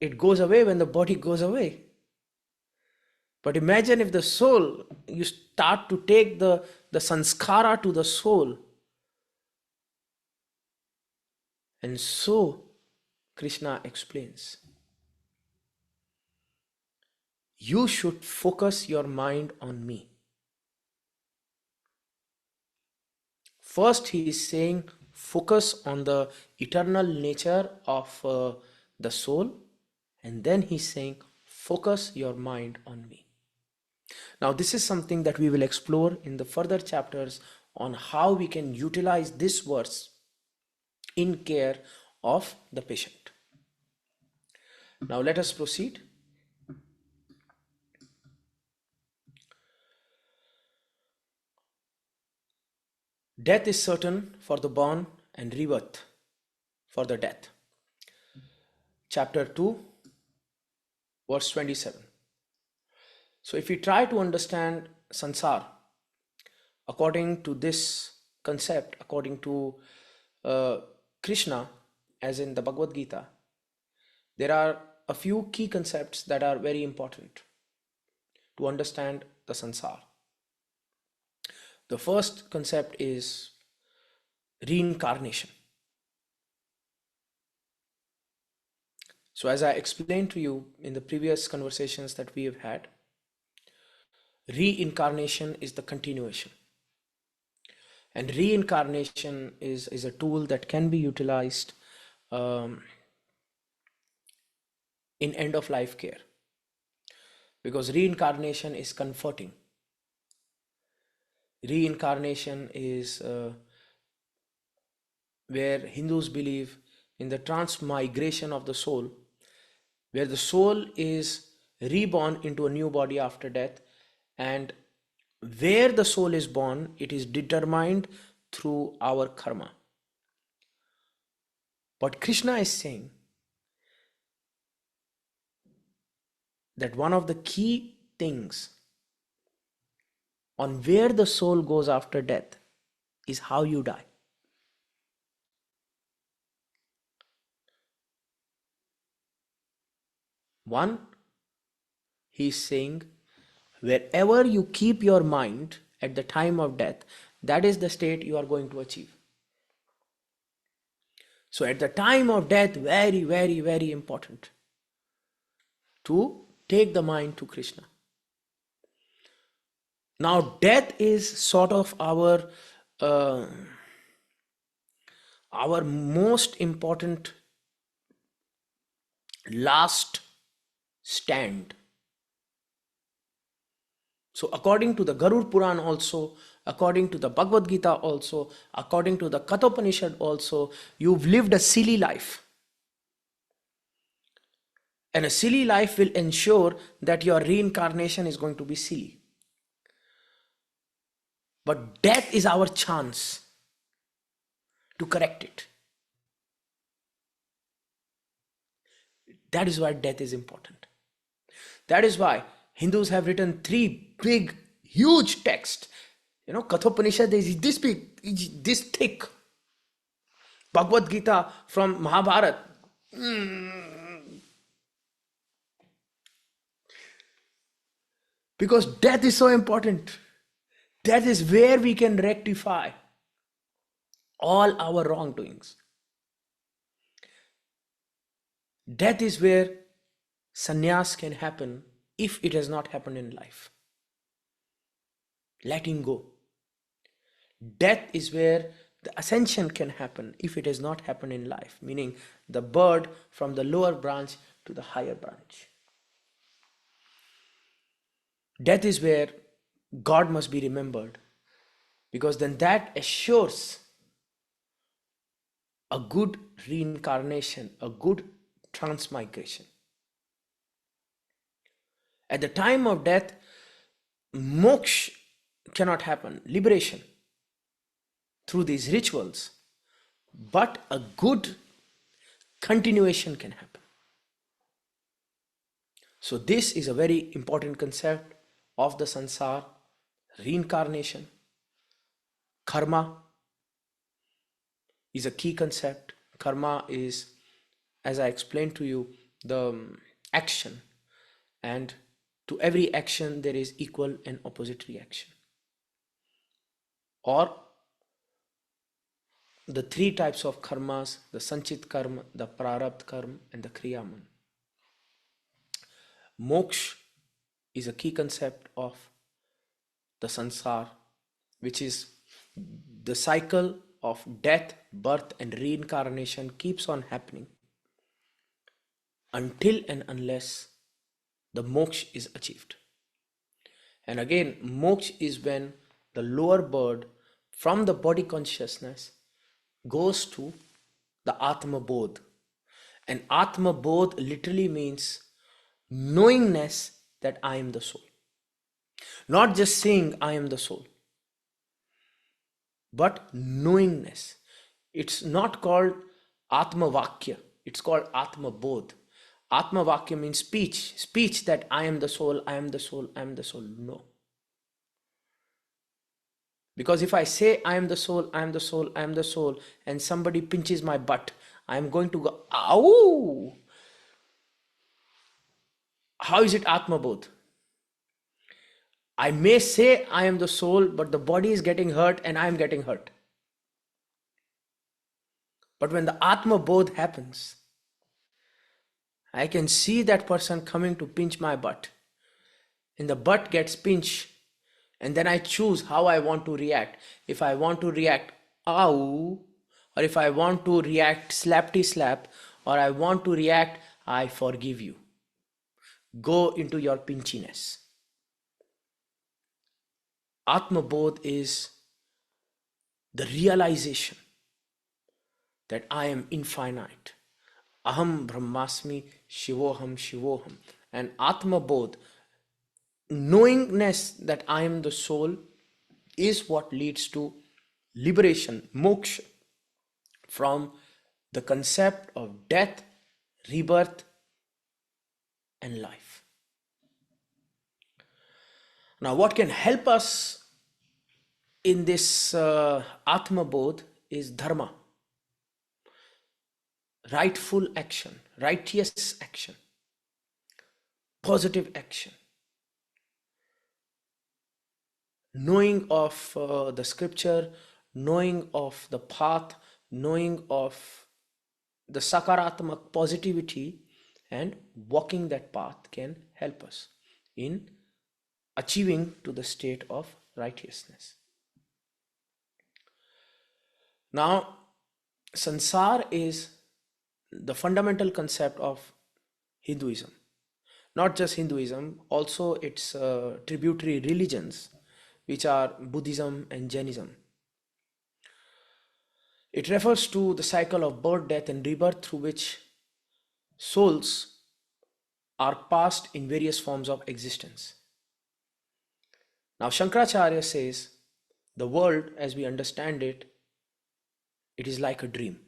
it goes away when the body goes away. But imagine if the soul, you start to take the sanskara to the soul. And so Krishna explains, you should focus your mind on me. First, he is saying, focus on the eternal nature of the soul. And then he's saying, focus your mind on me. Now, this is something that we will explore in the further chapters on how we can utilize this verse in care of the patient. Now, let us proceed. Death is certain for the born and rebirth for the death. Chapter 2, verse 27. So if we try to understand sansar according to this concept, according to Krishna, as in the Bhagavad Gita, there are a few key concepts that are very important to understand the sansar. The first concept is reincarnation. So as I explained to you in the previous conversations that we have had, reincarnation is the continuation. And reincarnation is a tool that can be utilized in end of life care, because reincarnation is comforting. Reincarnation is where Hindus believe in the transmigration of the soul, where the soul is reborn into a new body after death, and where the soul is born, it is determined through our karma. But Krishna is saying that one of the key things on where the soul goes after death is how you die. One, he is saying, wherever you keep your mind at the time of death, that is the state you are going to achieve. So at the time of death, very, very, very important to take the mind to Krishna. Now, death is sort of our most important last stand. So according to the Garud Puran also, according to the Bhagavad Gita also, according to the Kathopanishad also, you've lived a silly life. And a silly life will ensure that your reincarnation is going to be silly. But death is our chance to correct it. That is why death is important. That is why Hindus have written 3 big, huge texts. Kathopanishad is this big, this thick. Bhagavad Gita from Mahabharata. Because death is so important. That is where we can rectify all our wrongdoings. Death is where sannyas can happen if it has not happened in life. Letting go. Death is where the ascension can happen if it has not happened in life, meaning the bird from the lower branch to the higher branch. Death is where God must be remembered, because then that assures a good reincarnation, a good transmigration. At the time of death, moksha cannot happen, liberation through these rituals, but a good continuation can happen. So this is a very important concept of the sansar, reincarnation. Karma is a key concept. Karma is, as I explained to you, the action, and To every action, there is equal and opposite reaction. Or the three types of karmas, the sanchit karma, the prarabdha karma, and the kriyaman. Moksha is a key concept of the sansar, which is the cycle of death, birth, and reincarnation keeps on happening until and unless the moksha is achieved. And again, moksha is when the lower bird from the body consciousness goes to the Atma Bodh. And Atma Bodh literally means knowingness that I am the soul. Not just saying I am the soul, but knowingness. It's not called Atma Vakya, it's called Atma Bodh. Atma Vakya means speech that I am the soul, I am the soul, I am the soul. No. Because if I say I am the soul, I am the soul, I am the soul, and somebody pinches my butt, I am going to go, ow! How is it Atma Bodh? I may say I am the soul, but the body is getting hurt and I am getting hurt. But when the Atma Bodh happens, I can see that person coming to pinch my butt. And the butt gets pinched. And then I choose how I want to react. If I want to react, ow, or if I want to react, slapty slap, or I want to react, I forgive you. Go into your pinchiness. Atma Bodh is the realization that I am infinite. Aham Brahmasmi Shivoham Shivoham. And Atma Bodh, knowingness that I am the soul, is what leads to liberation, moksha, from the concept of death, rebirth, and life. Now, what can help us in this Atma Bodh is dharma, rightful action, righteous action, positive action, knowing of the scripture, knowing of the path, knowing of the sakaratmak positivity, and walking that path can help us in achieving to the state of righteousness. Now, sansar is the fundamental concept of Hinduism. Not just Hinduism, also its tributary religions, which are Buddhism and Jainism. It refers to the cycle of birth, death, and rebirth through which souls are passed in various forms of existence. Now, Shankaracharya says the world as we understand it, it is like a dream.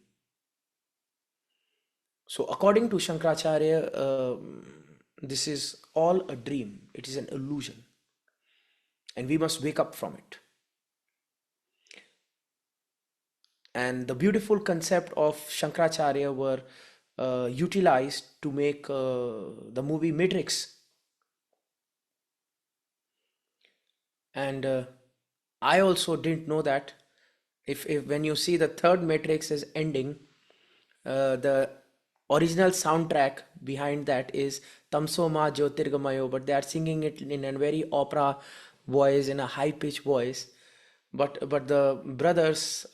So, according to Shankaracharya, this is all a dream, it is an illusion, and we must wake up from it. And the beautiful concept of Shankaracharya were utilized to make the movie Matrix. And I also didn't know that if when you see the third Matrix is ending, the original soundtrack behind that is Tamso Ma Jyotirgamayo, but they are singing it in a very opera voice, in a high pitched voice. But the brothers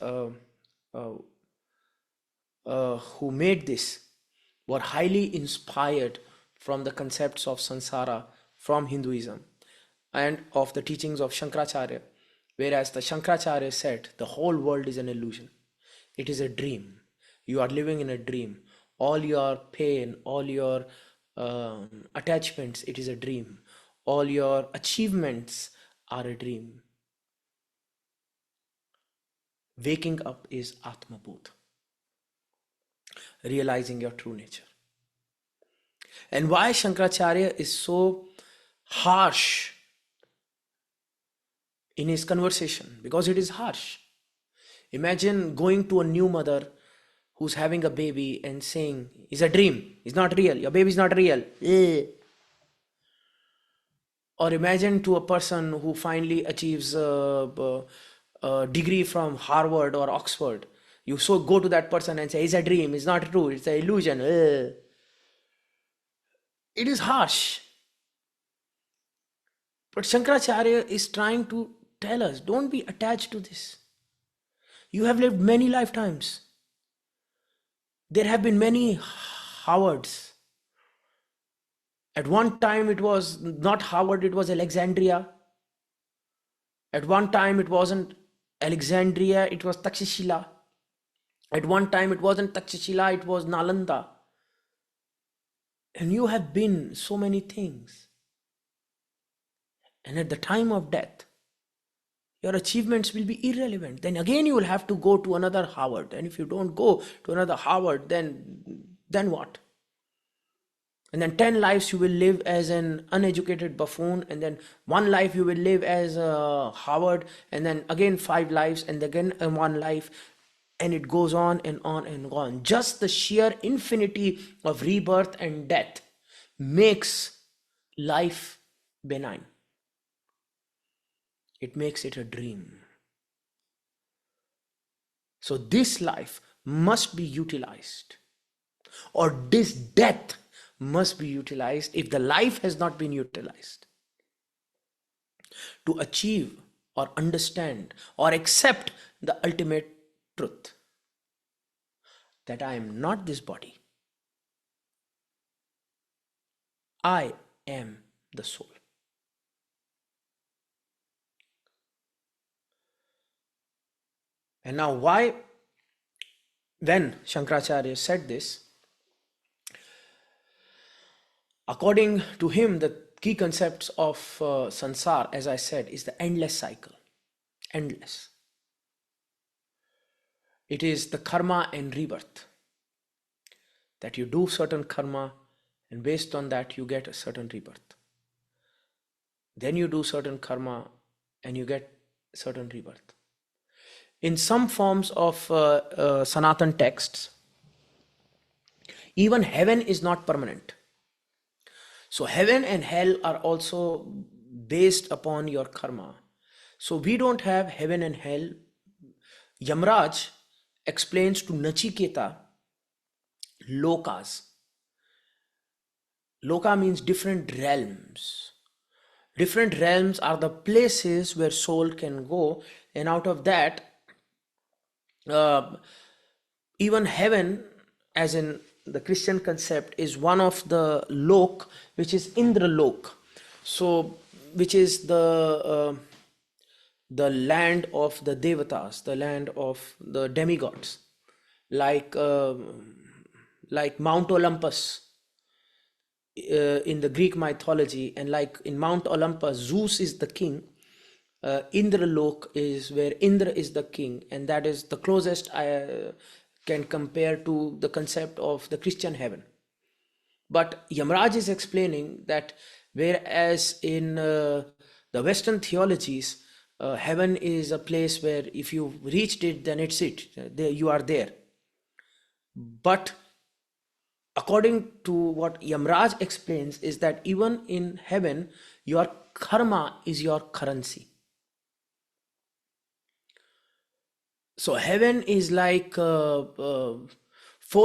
who made this were highly inspired from the concepts of sansara from Hinduism and of the teachings of Shankaracharya, whereas the Shankaracharya said the whole world is an illusion. It is a dream. You are living in a dream. All your pain, all your attachments, it is a dream. All your achievements are a dream. Waking up is Atma Bodh, realizing your true nature. And why Shankaracharya is so harsh in his conversation? Because it is harsh. Imagine going to a new mother who's having a baby and saying, it's a dream, it's not real, your baby is not real. Or imagine to a person who finally achieves a degree from Harvard or Oxford. You so go to that person and say, it's a dream, it's not true, it's an illusion. It is harsh. But Shankaracharya is trying to tell us, don't be attached to this. You have lived many lifetimes. There have been many Howards. At one time it was not Howard, it was Alexandria. At one time it wasn't Alexandria, it was Takshashila. At one time it wasn't Takshashila, it was Nalanda. And you have been so many things. And at the time of death, your achievements will be irrelevant. Then again you will have to go to another Howard. And if you don't go to another Howard, then what? And then 10 lives you will live as an uneducated buffoon, and then one life you will live as a Howard, and then again 5 lives, and again one life, and it goes on and on and on. Just the sheer infinity of rebirth and death makes life benign. It makes it a dream. So this life must be utilized, or this death must be utilized if the life has not been utilized, to achieve or understand or accept the ultimate truth that I am not this body. I am the soul. And now why, when Shankaracharya said this, according to him, the key concepts of sansar, as I said, is the endless cycle. Endless. It is the karma and rebirth. That you do certain karma, and based on that you get a certain rebirth. Then you do certain karma and you get certain rebirth. In some forms of Sanatan texts, even heaven is not permanent. So heaven and hell are also based upon your karma. So we don't have heaven and hell. Yamraj explains to Nachiketa lokas. Loka means different realms. Different realms are the places where soul can go, and out of that, even heaven, as in the Christian concept, is one of the lok, which is Indra lok. So, which is the land of the devatas, the land of the demigods, like Mount Olympus in the Greek mythology, and like in Mount Olympus, Zeus is the king. Indra lok is where Indra is the king, and that is the closest I can compare to the concept of the Christian heaven. But Yamraj is explaining that whereas in the Western theologies, heaven is a place where if you reached it, then it's it. There you are there. But according to what Yamraj explains, is that even in heaven, your karma is your currency. So heaven is like 4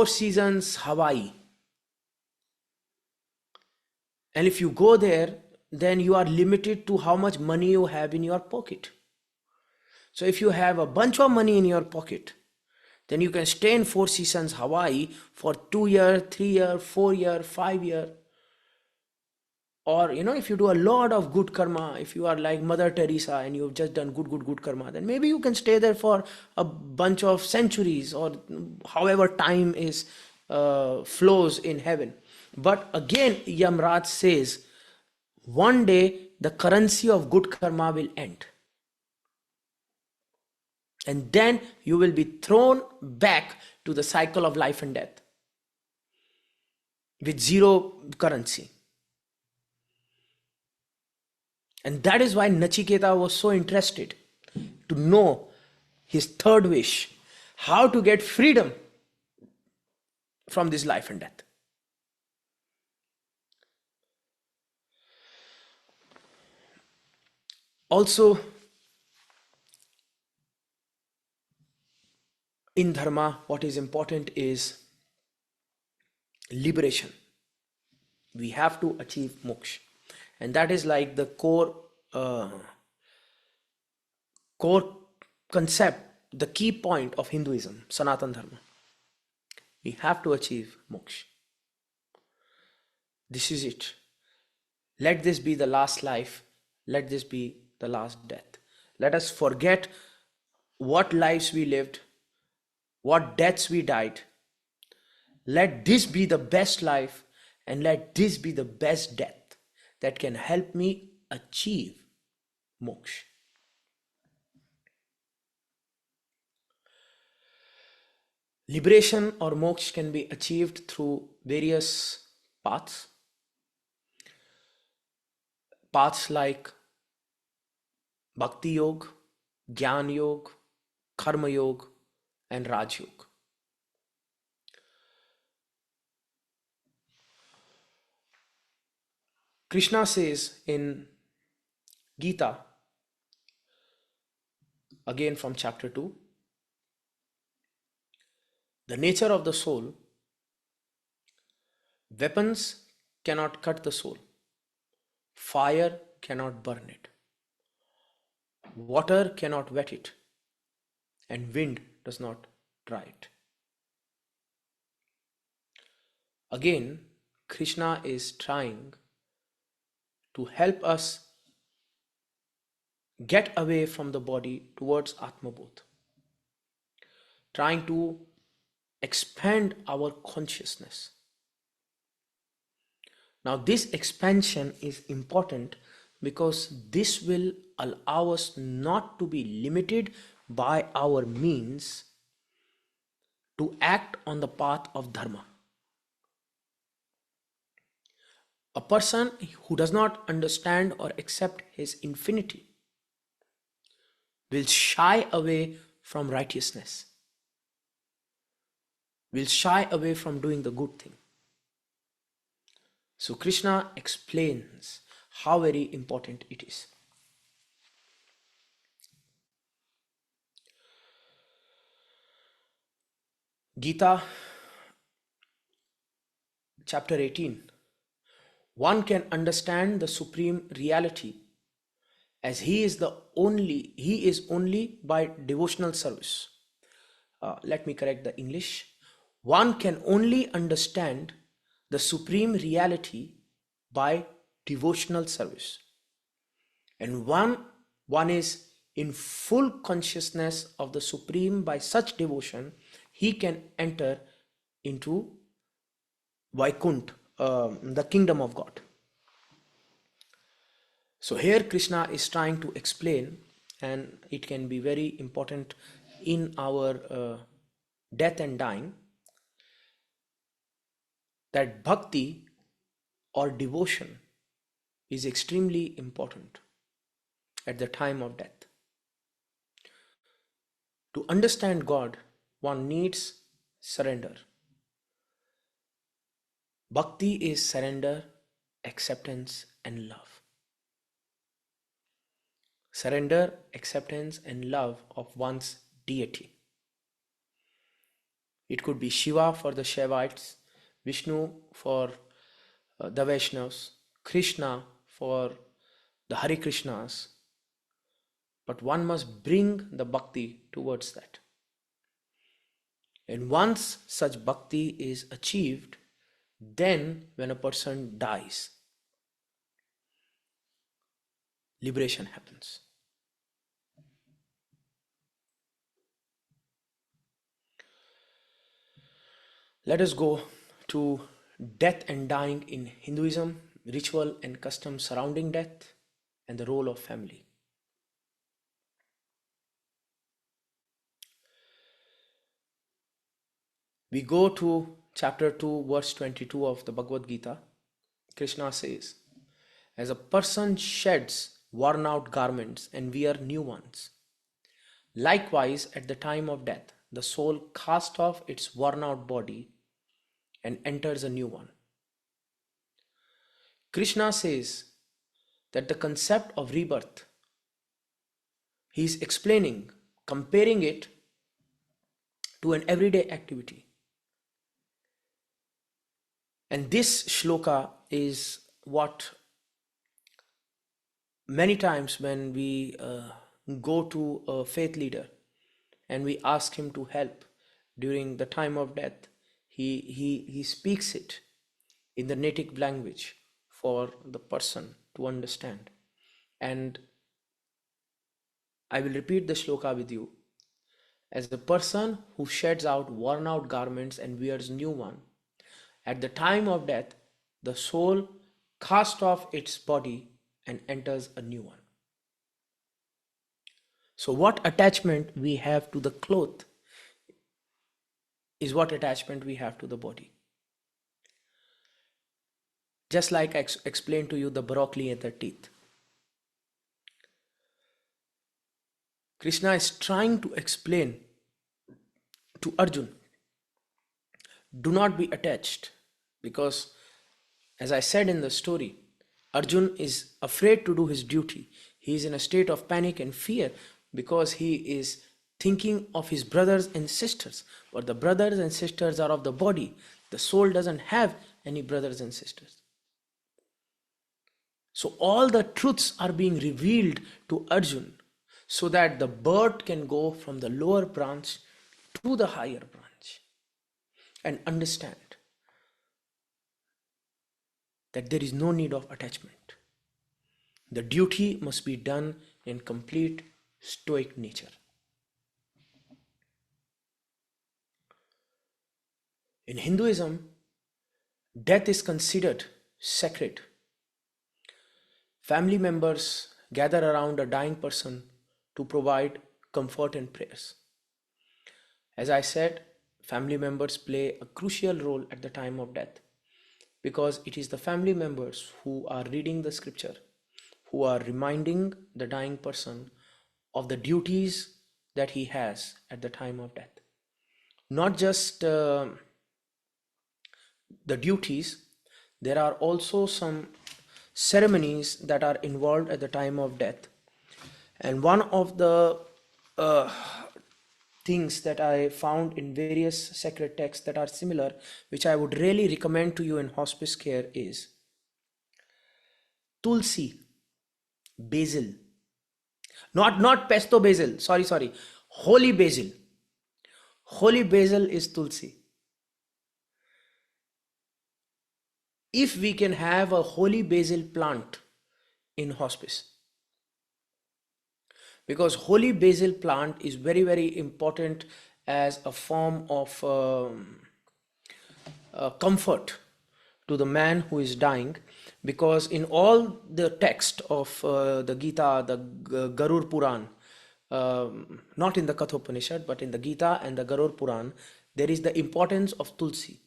seasons Hawaii. And if you go there, then you are limited to how much money you have in your pocket. So if you have a bunch of money in your pocket, then you can stay in 4 seasons Hawaii for 2 years, 3 years, 4 years, 5 years. Or, if you do a lot of good karma, if you are like Mother Teresa and you've just done good karma, then maybe you can stay there for a bunch of centuries, or however time is flows in heaven. But again, Yamraj says, one day the currency of good karma will end. And then you will be thrown back to the cycle of life and death with zero currency. And that is why Nachiketa was so interested to know his third wish, how to get freedom from this life and death. Also, in dharma, what is important is liberation. We have to achieve moksha, and that is like the core concept, the key point of Hinduism, Sanatan Dharma. We have to achieve moksha. This is it. Let this be the last life. Let this be the last death. Let us forget what lives we lived, what deaths we died. Let this be the best life, and let this be the best death that can help me achieve moksha. Liberation or moksha can be achieved through various paths. Paths like Bhakti Yoga, Jnana Yoga, Karma Yoga, and Raj Yoga. Krishna says in Gita, again from chapter 2, the nature of the soul, weapons cannot cut the soul, fire cannot burn it, water cannot wet it, and wind does not dry it. Again, Krishna is trying to help us get away from the body towards Atmabodh, trying to expand our consciousness. Now, this expansion is important because this will allow us not to be limited by our means to act on the path of dharma. A person who does not understand or accept his infinity will shy away from righteousness, will shy away from doing the good thing. So Krishna explains how very important it is. Gita chapter 18. One can understand the supreme reality as he is only by devotional service. Let me correct the English. One can only understand the supreme reality by devotional service. And one is in full consciousness of the supreme by such devotion, he can enter into Vaikunt, the kingdom of God. So here Krishna is trying to explain, and it can be very important in our death and dying, that bhakti or devotion is extremely important at the time of death. To understand God, one needs surrender. Bhakti is surrender, acceptance, and love. Surrender, acceptance, and love of one's deity. It could be Shiva for the Shaivites, Vishnu for the Vaishnavas, Krishna for the Hare Krishnas, but one must bring the bhakti towards that. And once such bhakti is achieved, then when a person dies, liberation happens. Let us go to death and dying in Hinduism, ritual and custom surrounding death, and the role of family. We go to chapter 2, verse 22 of the Bhagavad Gita. Krishna says, as a person sheds worn out garments and wear new ones, likewise at the time of death, the soul casts off its worn out body and enters a new one. Krishna says that the concept of rebirth He's explaining, comparing it to an everyday activity. And this shloka is what many times when we go to a faith leader and we ask him to help during the time of death, he speaks it in the native language for the person to understand. And I will repeat the shloka with you. As a person who sheds out worn out garments and wears new one, at the time of death, the soul casts off its body and enters a new one. So, what attachment we have to the cloth is what attachment we have to the body. Just like I explained to you the broccoli and the teeth. Krishna is trying to explain to Arjun, do not be attached, because as I said in the story, Arjun is afraid to do his duty. He is in a state of panic and fear because he is thinking of his brothers and sisters. But the brothers and sisters are of the body. The soul doesn't have any brothers and sisters. So all the truths are being revealed to Arjun so that the bird can go from the lower branch to the higher branch and understand that there is no need of attachment. The duty must be done in complete stoic nature. In Hinduism, death is considered sacred. Family members gather around a dying person to provide comfort and prayers. As I said, family members play a crucial role at the time of death because it is the family members who are reading the scripture, who are reminding the dying person of the duties that he has at the time of death. Not just the duties, there are also some ceremonies that are involved at the time of death. And one of the things that I found in various sacred texts that are similar, which I would really recommend to you in hospice care, is tulsi, basil. Not pesto basil, sorry. Holy basil. Holy basil is tulsi. If we can have a holy basil plant in hospice, because holy basil plant is very, very important as a form of comfort to the man who is dying, because in all the text of the Gita, the Garur Puran, not in the Kathopanishad but in the Gita and the Garur Puran, there is the importance of tulsi,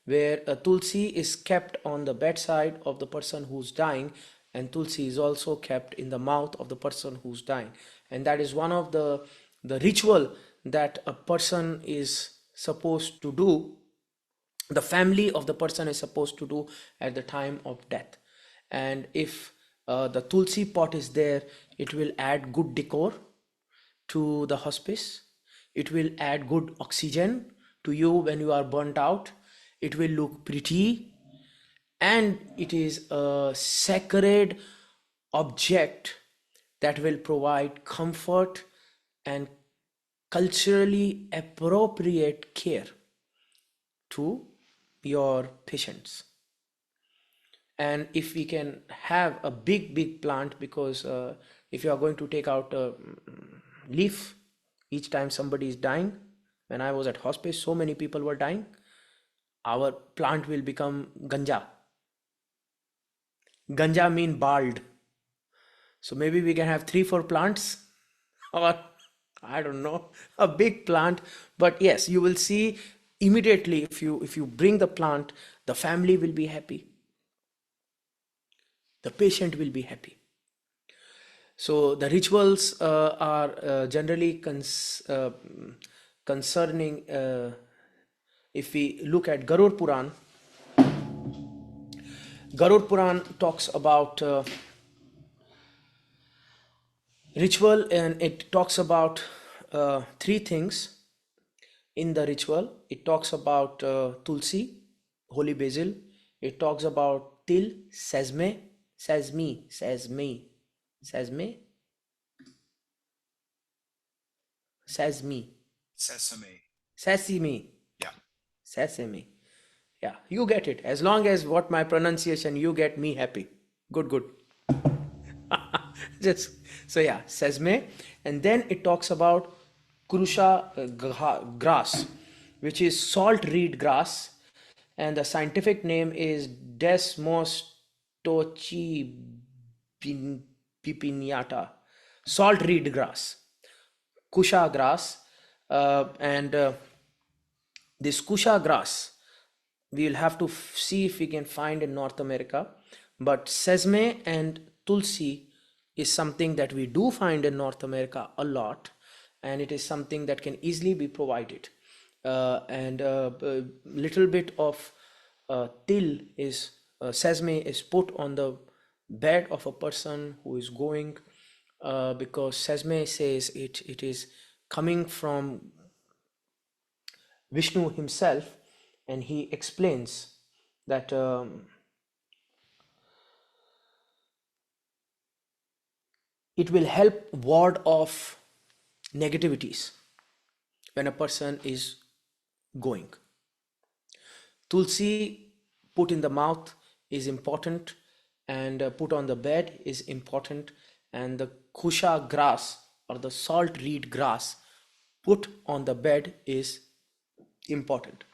where tulsi is kept on the bedside of the person who's dying, and tulsi is also kept in the mouth of the person who's dying. And that is one of the ritual that a person is supposed to do, the family of the person is supposed to do at the time of death. And if the tulsi pot is there, it will add good decor to the hospice. It will add good oxygen to you when you are burnt out. It will look pretty, and it is a sacred object that will provide comfort and culturally appropriate care to your patients. And if we can have a big plant, because if you are going to take out a leaf each time somebody is dying, when I was at hospice, so many people were dying, our plant will become ganja. Ganja mean bald. So maybe we can have 3-4 plants, or I don't know, a big plant. But yes, you will see immediately, if you bring the plant, the family will be happy, the patient will be happy. So the rituals are generally concerning, if we look at Garur Puran talks about ritual, and it talks about three things in the ritual. It talks about tulsi, holy basil. It talks about til, sesame, sesame, sesame, Sesame. sesame, Yeah. sesame. Yeah, you get it. As long as what my pronunciation, you get me happy. Good, good. Just so yeah, sesame, and then it talks about krusha grass, which is salt reed grass, and the scientific name is Desmostochi pipiniata, salt reed grass, kusha grass, and this kusha grass we will have to see if we can find in North America. But sesame and tulsi is something that we do find in North America a lot, and it is something that can easily be provided. And a little bit of til is sesame is put on the bed of a person who is going, because sesame says it is coming from Vishnu himself, and he explains that it will help ward off negativities when a person is going. Tulsi put in the mouth is important, and put on the bed is important, and the kusha grass or the salt reed grass put on the bed is important.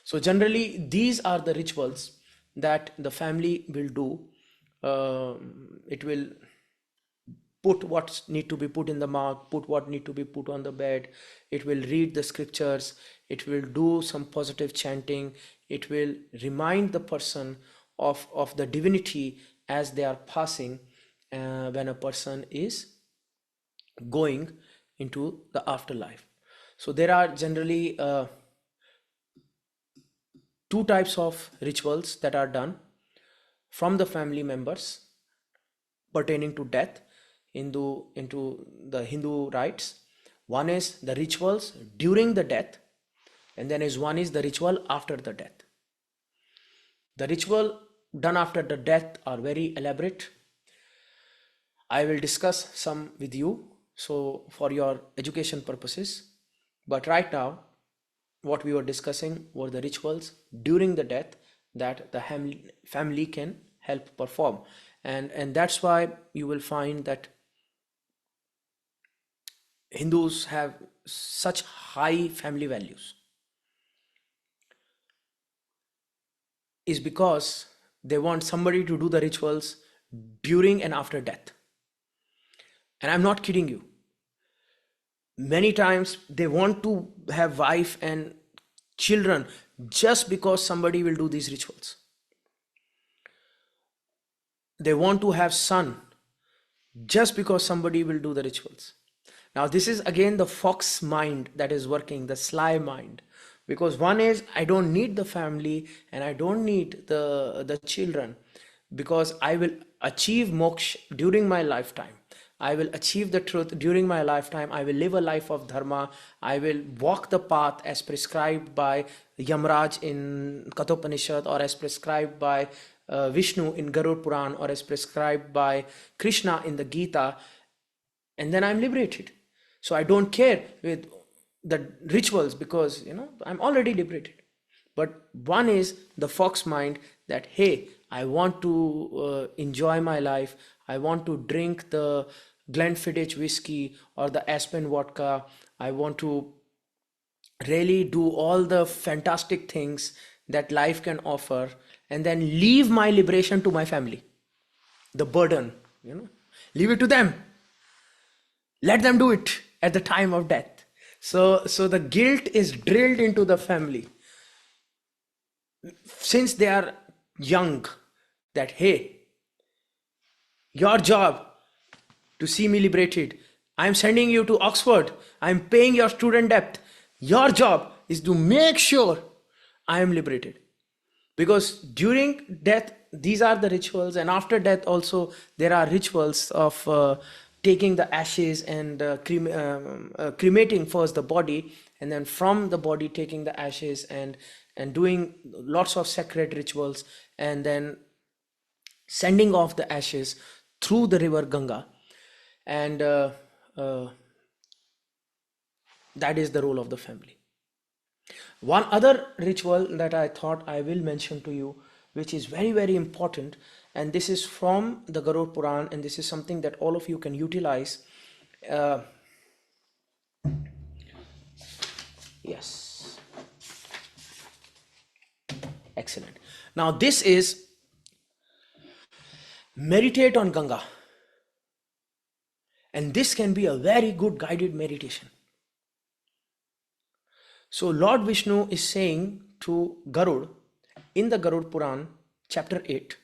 So generally these are the rituals that the family will do. It will put what need to be put in the mouth, put what need to be put on the bed. It will read the scriptures, it will do some positive chanting, it will remind the person of the divinity as they are passing, when a person is going into the afterlife. So there are generally two types of rituals that are done from the family members pertaining to death into the Hindu rites. One is the rituals during the death, and then is one is the ritual after the death. The ritual done after the death are very elaborate. I will discuss some with you, so for your education purposes. But right now, what we were discussing were the rituals during the death that the family can help perform, and that's why you will find that Hindus have such high family values, is because they want somebody to do the rituals during and after death. And I'm not kidding you. Many times they want to have wife and children just because somebody will do these rituals. They want to have son just because somebody will do the rituals. Now this is again the fox mind that is working, the sly mind. Because one is, I don't need the family and I don't need the children, because I will achieve moksha during my lifetime. I will achieve the truth during my lifetime. I will live a life of dharma. I will walk the path as prescribed by Yamraj in Kathopanishad, or as prescribed by Vishnu in Garud Puran, or as prescribed by Krishna in the Gita, and then I'm liberated. So I don't care with the rituals, because I'm already liberated. But one is the fox mind that, hey, I want to enjoy my life. I want to drink the Glenfiddich whiskey or the Aspen vodka. I want to really do all the fantastic things that life can offer, and then leave my liberation to my family. The burden, leave it to them. Let them do it at the time of death. So the guilt is drilled into the family since they are young, that, hey, your job to see me liberated. I'm sending you to Oxford. I'm paying your student debt. Your job is to make sure I am liberated. Because during death, these are the rituals, and after death also there are rituals of taking the ashes and cremating first the body, and then from the body taking the ashes and doing lots of sacred rituals, and then sending off the ashes through the river Ganga. And uh, that is the role of the family. One other ritual that I thought I will mention to you, which is very, very important, and this is from the Garud Puran, and this is something that all of you can utilize. Uh, yes, excellent. Now, this is meditate on Ganga, and this can be a very good guided meditation. So, Lord Vishnu is saying to Garud in the Garud Puran, chapter 8,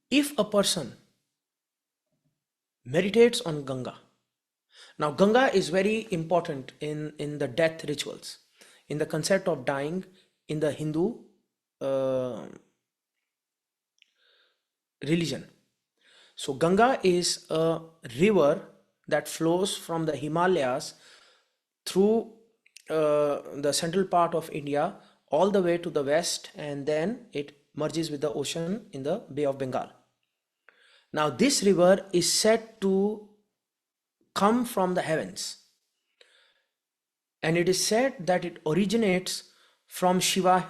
if a person meditates on Ganga. Now, Ganga is very important in the death rituals, in the concept of dying in the Hindu religion. So, Ganga is a river that flows from the Himalayas through the central part of India all the way to the west, and then it merges with the ocean in the Bay of Bengal. Now, this river is said to come from the heavens, and it is said that it originates from Shiva's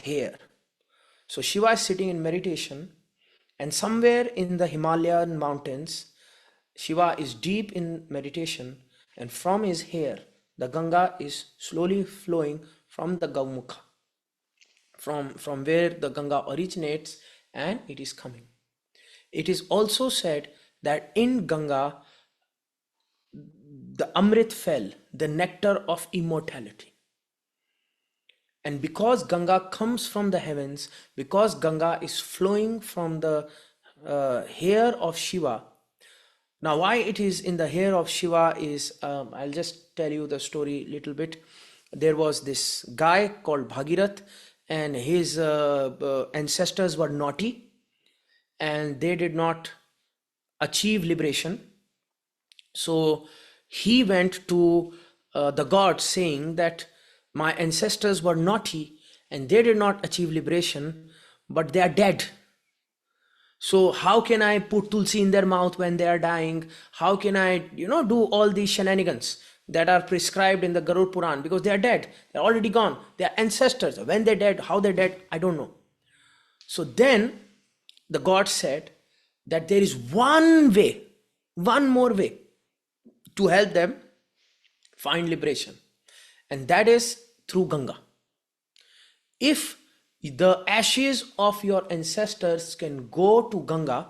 hair. So Shiva is sitting in meditation, and somewhere in the Himalayan mountains, Shiva is deep in meditation, and from his hair, the Ganga is slowly flowing from the Gaumukha, from where the Ganga originates, and it is coming. It is also said that in Ganga, the Amrit fell, the nectar of immortality. And because Ganga comes from the heavens, because Ganga is flowing from the hair of Shiva. Now, why it is in the hair of Shiva is, I'll just tell you the story a little bit. There was this guy called Bhagirath, and his ancestors were naughty, and they did not achieve liberation. So he went to the gods saying that my ancestors were naughty and they did not achieve liberation, but they are dead. So how can I put tulsi in their mouth when they are dying? How can I, do all these shenanigans that are prescribed in the Garud Puran? Because they are dead. They're already gone. They are ancestors. When they're dead, how they're dead, I don't know. So then the god said that there is one way, one more way to help them find liberation, and that is through Ganga. If the ashes of your ancestors can go to Ganga,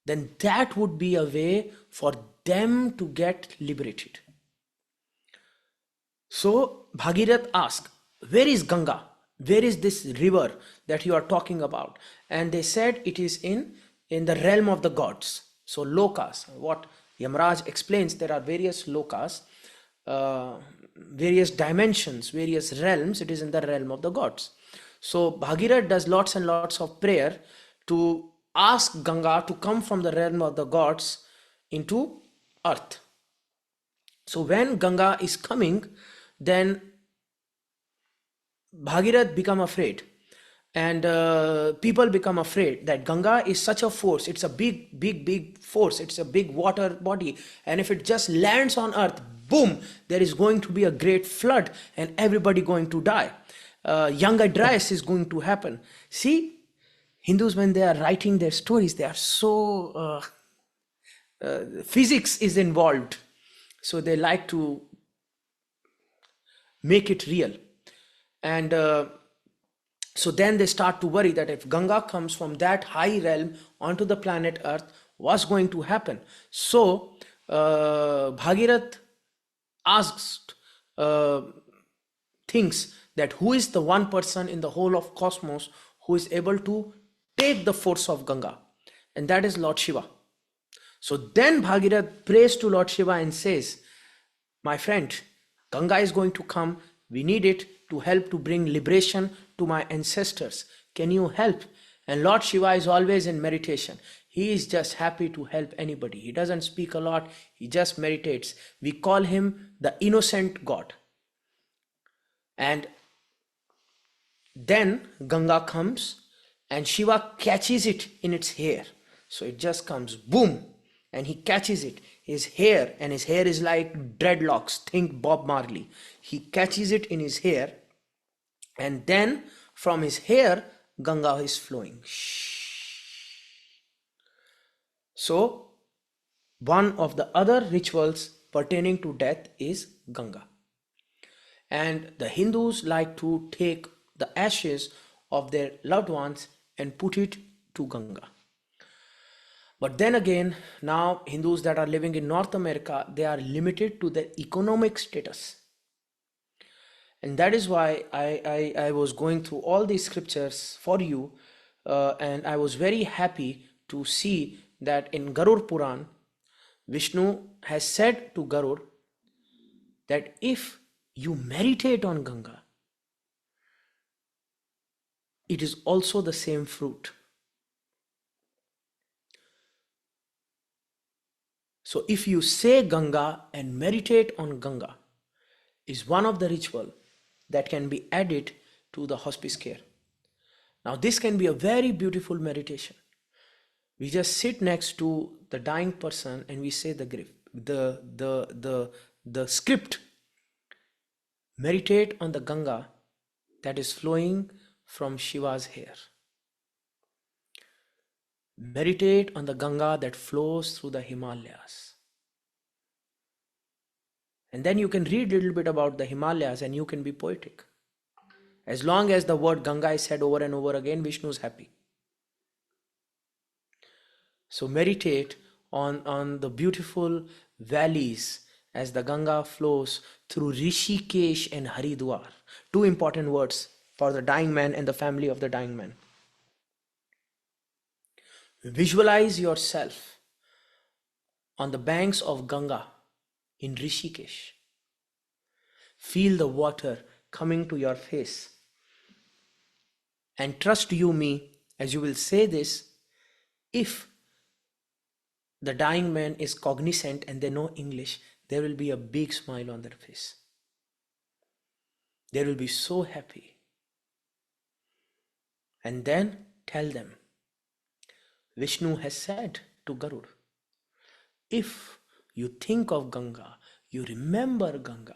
then that would be a way for them to get liberated. So Bhagirath asked, where is Ganga? Where is this river that you are talking about? And they said it is in the realm of the gods. So lokas, what Yamraj explains, there are various lokas, various dimensions, various realms. It is in the realm of the gods. So Bhagirath does lots and lots of prayer to ask Ganga to come from the realm of the gods into earth. So when Ganga is coming, then Bhagirath become afraid, and people become afraid that Ganga is such a force. It's a big force. It's a big water body, and if it just lands on earth, boom, there is going to be a great flood and everybody going to die. Younger dryas is going to happen. See, Hindus, when they are writing their stories, they are so physics is involved, so they like to make it real. And so then they start to worry that if Ganga comes from that high realm onto the planet Earth, what's going to happen? So Bhagirath asked, thinks that who is the one person in the whole of cosmos who is able to take the force of Ganga, and that is Lord Shiva. So then Bhagirath prays to Lord Shiva and says, my friend, Ganga is going to come. We need it to help to bring liberation to my ancestors. Can you help? And Lord Shiva is always in meditation. He is just happy to help anybody. He doesn't speak a lot. He just meditates. We call him the innocent God. And then Ganga comes and Shiva catches it in its hair. So it just comes boom, and he catches it. His hair, and his hair is like dreadlocks. Think Bob Marley. He catches it in his hair, and then from his hair, Ganga is flowing. So one of the other rituals pertaining to death is Ganga. And the Hindus like to take the ashes of their loved ones and put it to Ganga. But then again, now Hindus that are living in North America, they are limited to their economic status. And that is why I was going through all these scriptures for you, and I was very happy to see that in Garud Puran, Vishnu has said to Garud that if you meditate on Ganga, it is also the same fruit. So if you say Ganga and meditate on Ganga, is one of the ritual that can be added to the hospice care. Now this can be a very beautiful meditation. We just sit next to the dying person and we say the script. Meditate on the Ganga that is flowing from Shiva's hair. Meditate on the Ganga that flows through the Himalayas. And then you can read a little bit about the Himalayas and you can be poetic. As long as the word Ganga is said over and over again, Vishnu is happy. So meditate on the beautiful valleys as the Ganga flows through Rishikesh and Haridwar. Two important words for the dying man and the family of the dying man. Visualize yourself on the banks of Ganga in Rishikesh. Feel the water coming to your face. And trust you me, as you will say this, if the dying man is cognizant and they know English, there will be a big smile on their face. They will be so happy. And then tell them, Vishnu has said to Garud, if you think of Ganga, you remember Ganga,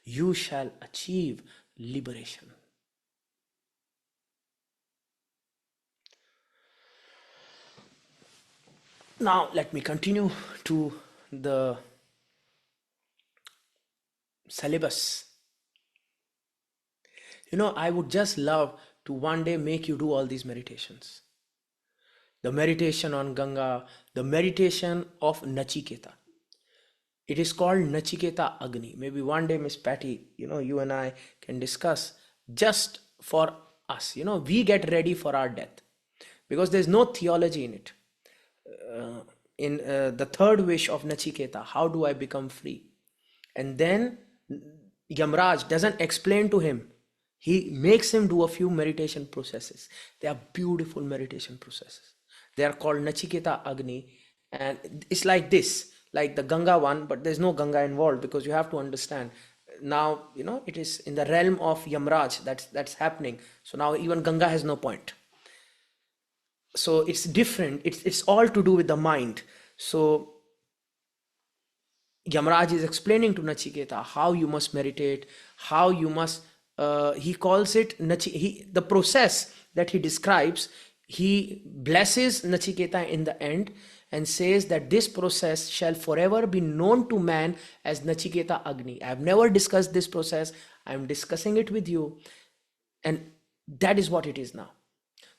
you shall achieve liberation. Now let me continue to the syllabus. I would just love to one day make you do all these meditations. The meditation on Ganga, the meditation of Nachiketa. It is called Nachiketa Agni. Maybe one day, Miss Patty, you and I can discuss just for us. We get ready for our death because there's no theology in it. In the third wish of Nachiketa, how do I become free? And then Yamraj doesn't explain to him. He makes him do a few meditation processes. They are beautiful meditation processes. They are called Nachiketa Agni. And it's like this, like the Ganga one, but there's no Ganga involved because you have to understand. Now, it is in the realm of Yamraj that's happening. So now even Ganga has no point. So it's different. It's all to do with the mind. So Yamraj is explaining to Nachiketa how you must meditate, how you must, he calls it, the process that he describes, he blesses Nachiketa in the end and says that this process shall forever be known to man as Nachiketa Agni. I have never discussed this process. I am discussing it with you. And that is what it is now.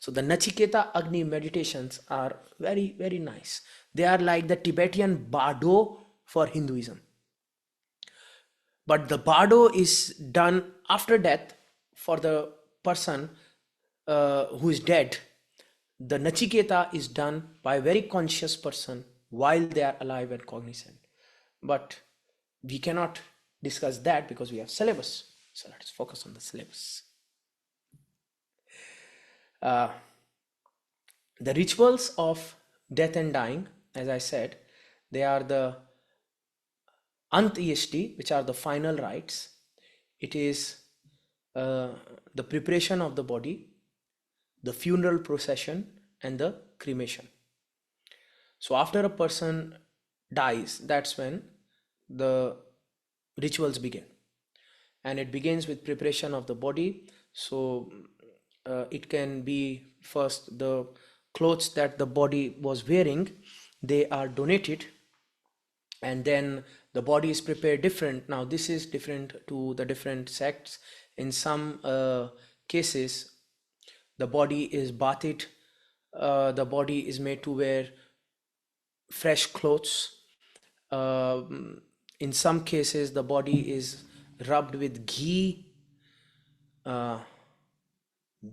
So the Nachiketa Agni meditations are very, very nice. They are like the Tibetan Bardo for Hinduism. But the Bardo is done after death for the person who is dead. The Nachiketa is done by a very conscious person while they are alive and cognizant. But we cannot discuss that because we have syllabus. So let's focus on the syllabus. The rituals of death and dying, as I said, they are the Antyeshti, which are the final rites. It is uh, the preparation of the body, the funeral procession, and the cremation. So after a person dies, that's when the rituals begin. And it begins with preparation of the body. So it can be first the clothes that the body was wearing, they are donated, and then the body is prepared different. Now this is different to the different sects. In some cases the body is bathed, the body is made to wear fresh clothes. In some cases the body is rubbed with uh,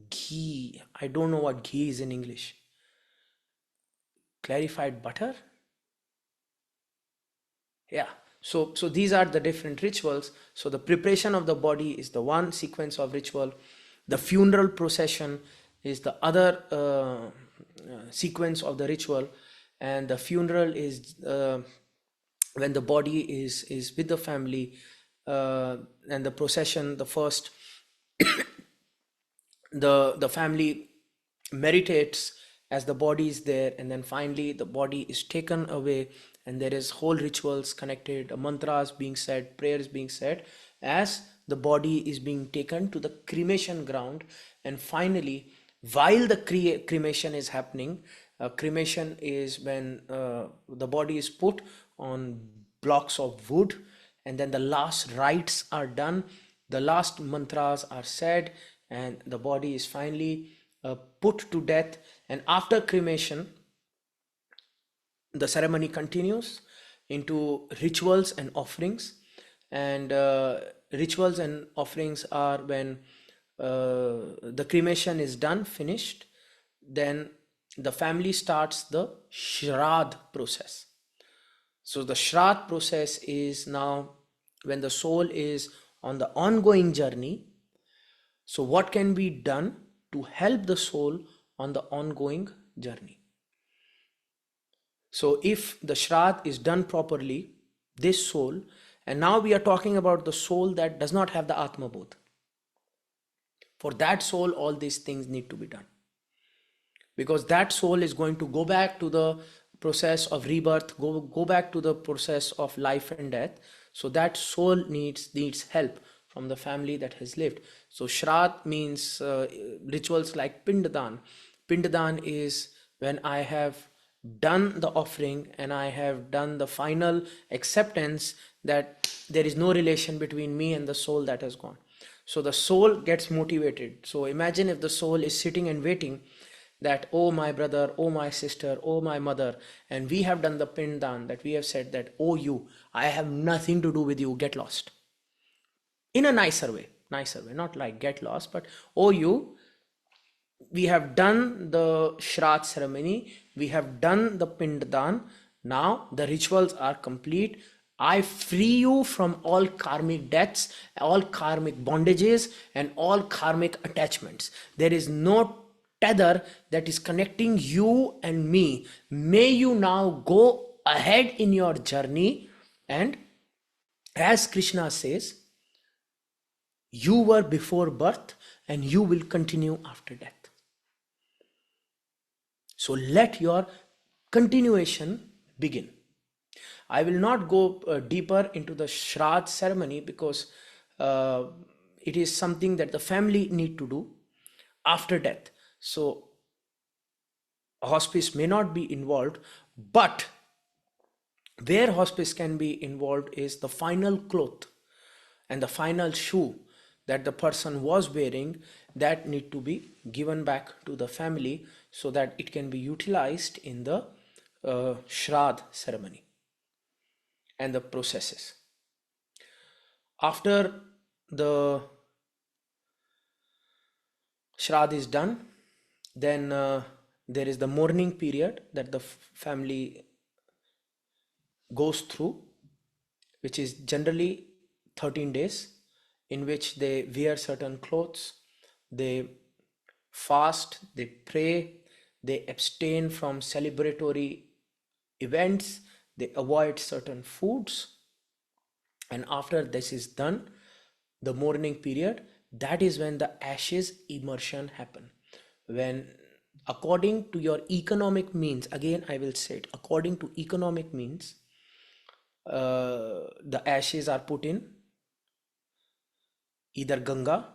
ghee. I don't know what ghee is in English. Clarified butter. Yeah. So these are the different rituals. So the preparation of the body is the one sequence of ritual. The funeral procession is the other sequence of the ritual. And the funeral is when the body is with the family, and the procession, the first, the family meditates as the body is there, and then finally the body is taken away, and there is whole rituals connected, mantras being said, prayers being said, as the body is being taken to the cremation ground. And finally, while the cremation is happening, cremation is when the body is put on blocks of wood, and then the last rites are done, the last mantras are said, and the body is finally put to death. And after cremation, the ceremony continues into rituals and offerings. And rituals and offerings are when the cremation is done, finished, then the family starts the Shraddh process. So the Shraddh process is now when the soul is on the ongoing journey. So what can be done to help the soul on the ongoing journey? So if the Shraddh is done properly, this soul, and now we are talking about the soul that does not have the Atma Bodh. For that soul, all these things need to be done, because that soul is going to go back to the process of rebirth, go back to the process of life and death. So that soul needs help from the family that has lived. So Shraddh means rituals like Pindadan. Pindadan is when I have done the offering and I have done the final acceptance that there is no relation between me and the soul that has gone. So the soul gets motivated. So imagine if the soul is sitting and waiting that, oh my brother, oh my sister, oh my mother, and we have done the pindan, that we have said that, oh you, I have nothing to do with you, get lost. In a nicer way, not like get lost, but oh you, we have done the Shraddh ceremony, we have done the Pindadan, now the rituals are complete. I free you from all karmic debts, all karmic bondages, and all karmic attachments. There is no tether that is connecting you and me. May you now go ahead in your journey, and as Krishna says, you were before birth and you will continue after death. So let your continuation begin. I will not go deeper into the Shraddh ceremony, because it is something that the family need to do after death. So hospice may not be involved, but where hospice can be involved is the final cloth and the final shoe that the person was wearing, that need to be given back to the family so that it can be utilized in the Shraddh ceremony and the processes. After the Shraddh is done, then there is the mourning period that the family goes through, which is generally 13 days, in which they wear certain clothes, they fast, they pray, they abstain from celebratory events, they avoid certain foods, and after this is done, the mourning period, that is when the ashes immersion happen. When according to your economic means, again I will say it, according to economic means, the ashes are put in either Ganga.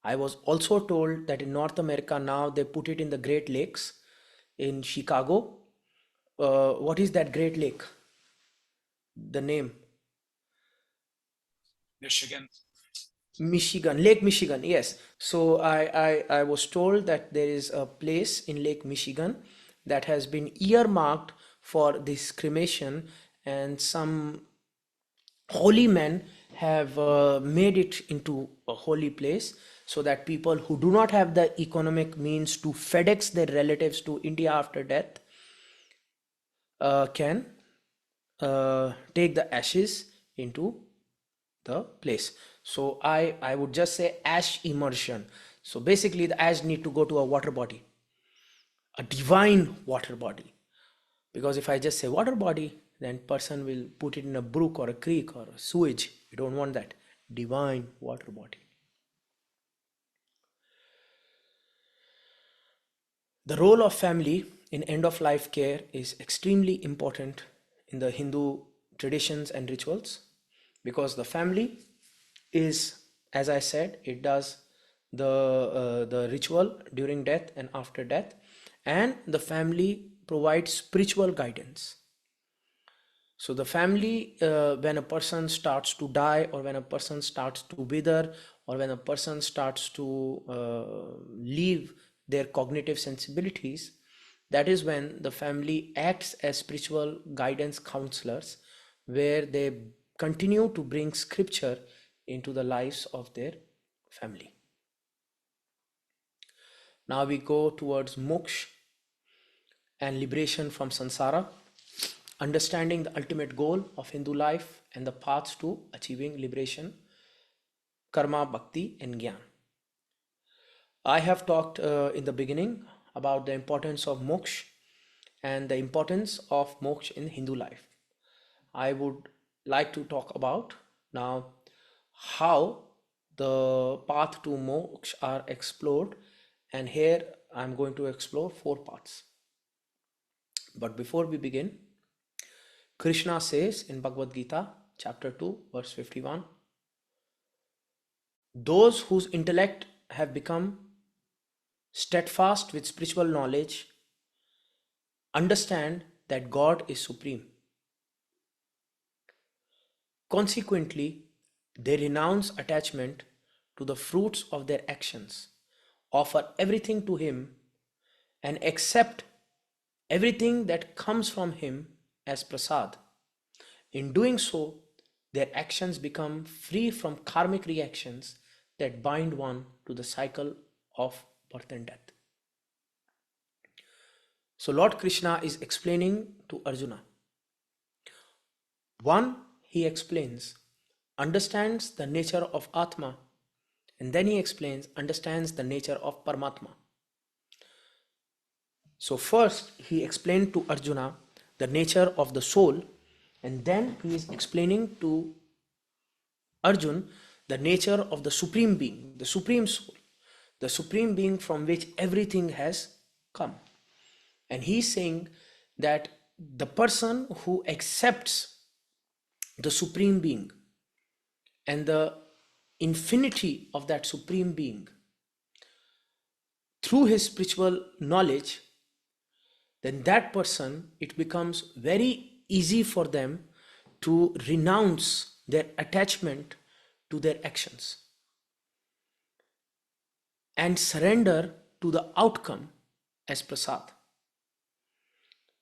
I was also told that in North America now they put it in the Great Lakes in Chicago. What is that Great Lake? The name? Michigan. Michigan, Lake Michigan, yes. So I was told that there is a place in Lake Michigan that has been earmarked for this cremation, and some holy men have made it into a holy place so that people who do not have the economic means to FedEx their relatives to India after death can take the ashes into the place. So I would just say ash immersion. So basically the ash need to go to a water body, a divine water body. Because if I just say water body, then person will put it in a brook or a creek or a sewage. We don't want that. Divine water body. The role of family in end of life care is extremely important in the Hindu traditions and rituals, because the family is, as I said, it does the ritual during death and after death, and the family provides spiritual guidance. So the family, when a person starts to die, or when a person starts to wither, or when a person starts to leave their cognitive sensibilities, that is when the family acts as spiritual guidance counselors, where they continue to bring scripture into the lives of their family. Now we go towards moksha and liberation from samsara, understanding the ultimate goal of Hindu life and the paths to achieving liberation, karma, bhakti, and gyan. I have talked in the beginning about the importance of moksha and the importance of moksha in Hindu life. I would like to talk about now how the path to moksha are explored, and here I'm going to explore 4 paths. But before we begin, Krishna says in Bhagavad Gita chapter 2 verse 51, those whose intellect have become steadfast with spiritual knowledge understand that God is supreme. Consequently, they renounce attachment to the fruits of their actions, offer everything to Him, and accept everything that comes from Him as prasad. In doing so, their actions become free from karmic reactions that bind one to the cycle of birth and death. So Lord Krishna is explaining to Arjuna. One, he explains, understands the nature of Atma, and then he explains, understands the nature of Paramatma. So first he explained to Arjuna the nature of the soul, and then he is explaining to Arjun the nature of the supreme being, the supreme soul, the supreme being from which everything has come. And he's saying that the person who accepts the supreme being and the infinity of that supreme being through his spiritual knowledge, then that person, it becomes very easy for them to renounce their attachment to their actions and surrender to the outcome as prasad.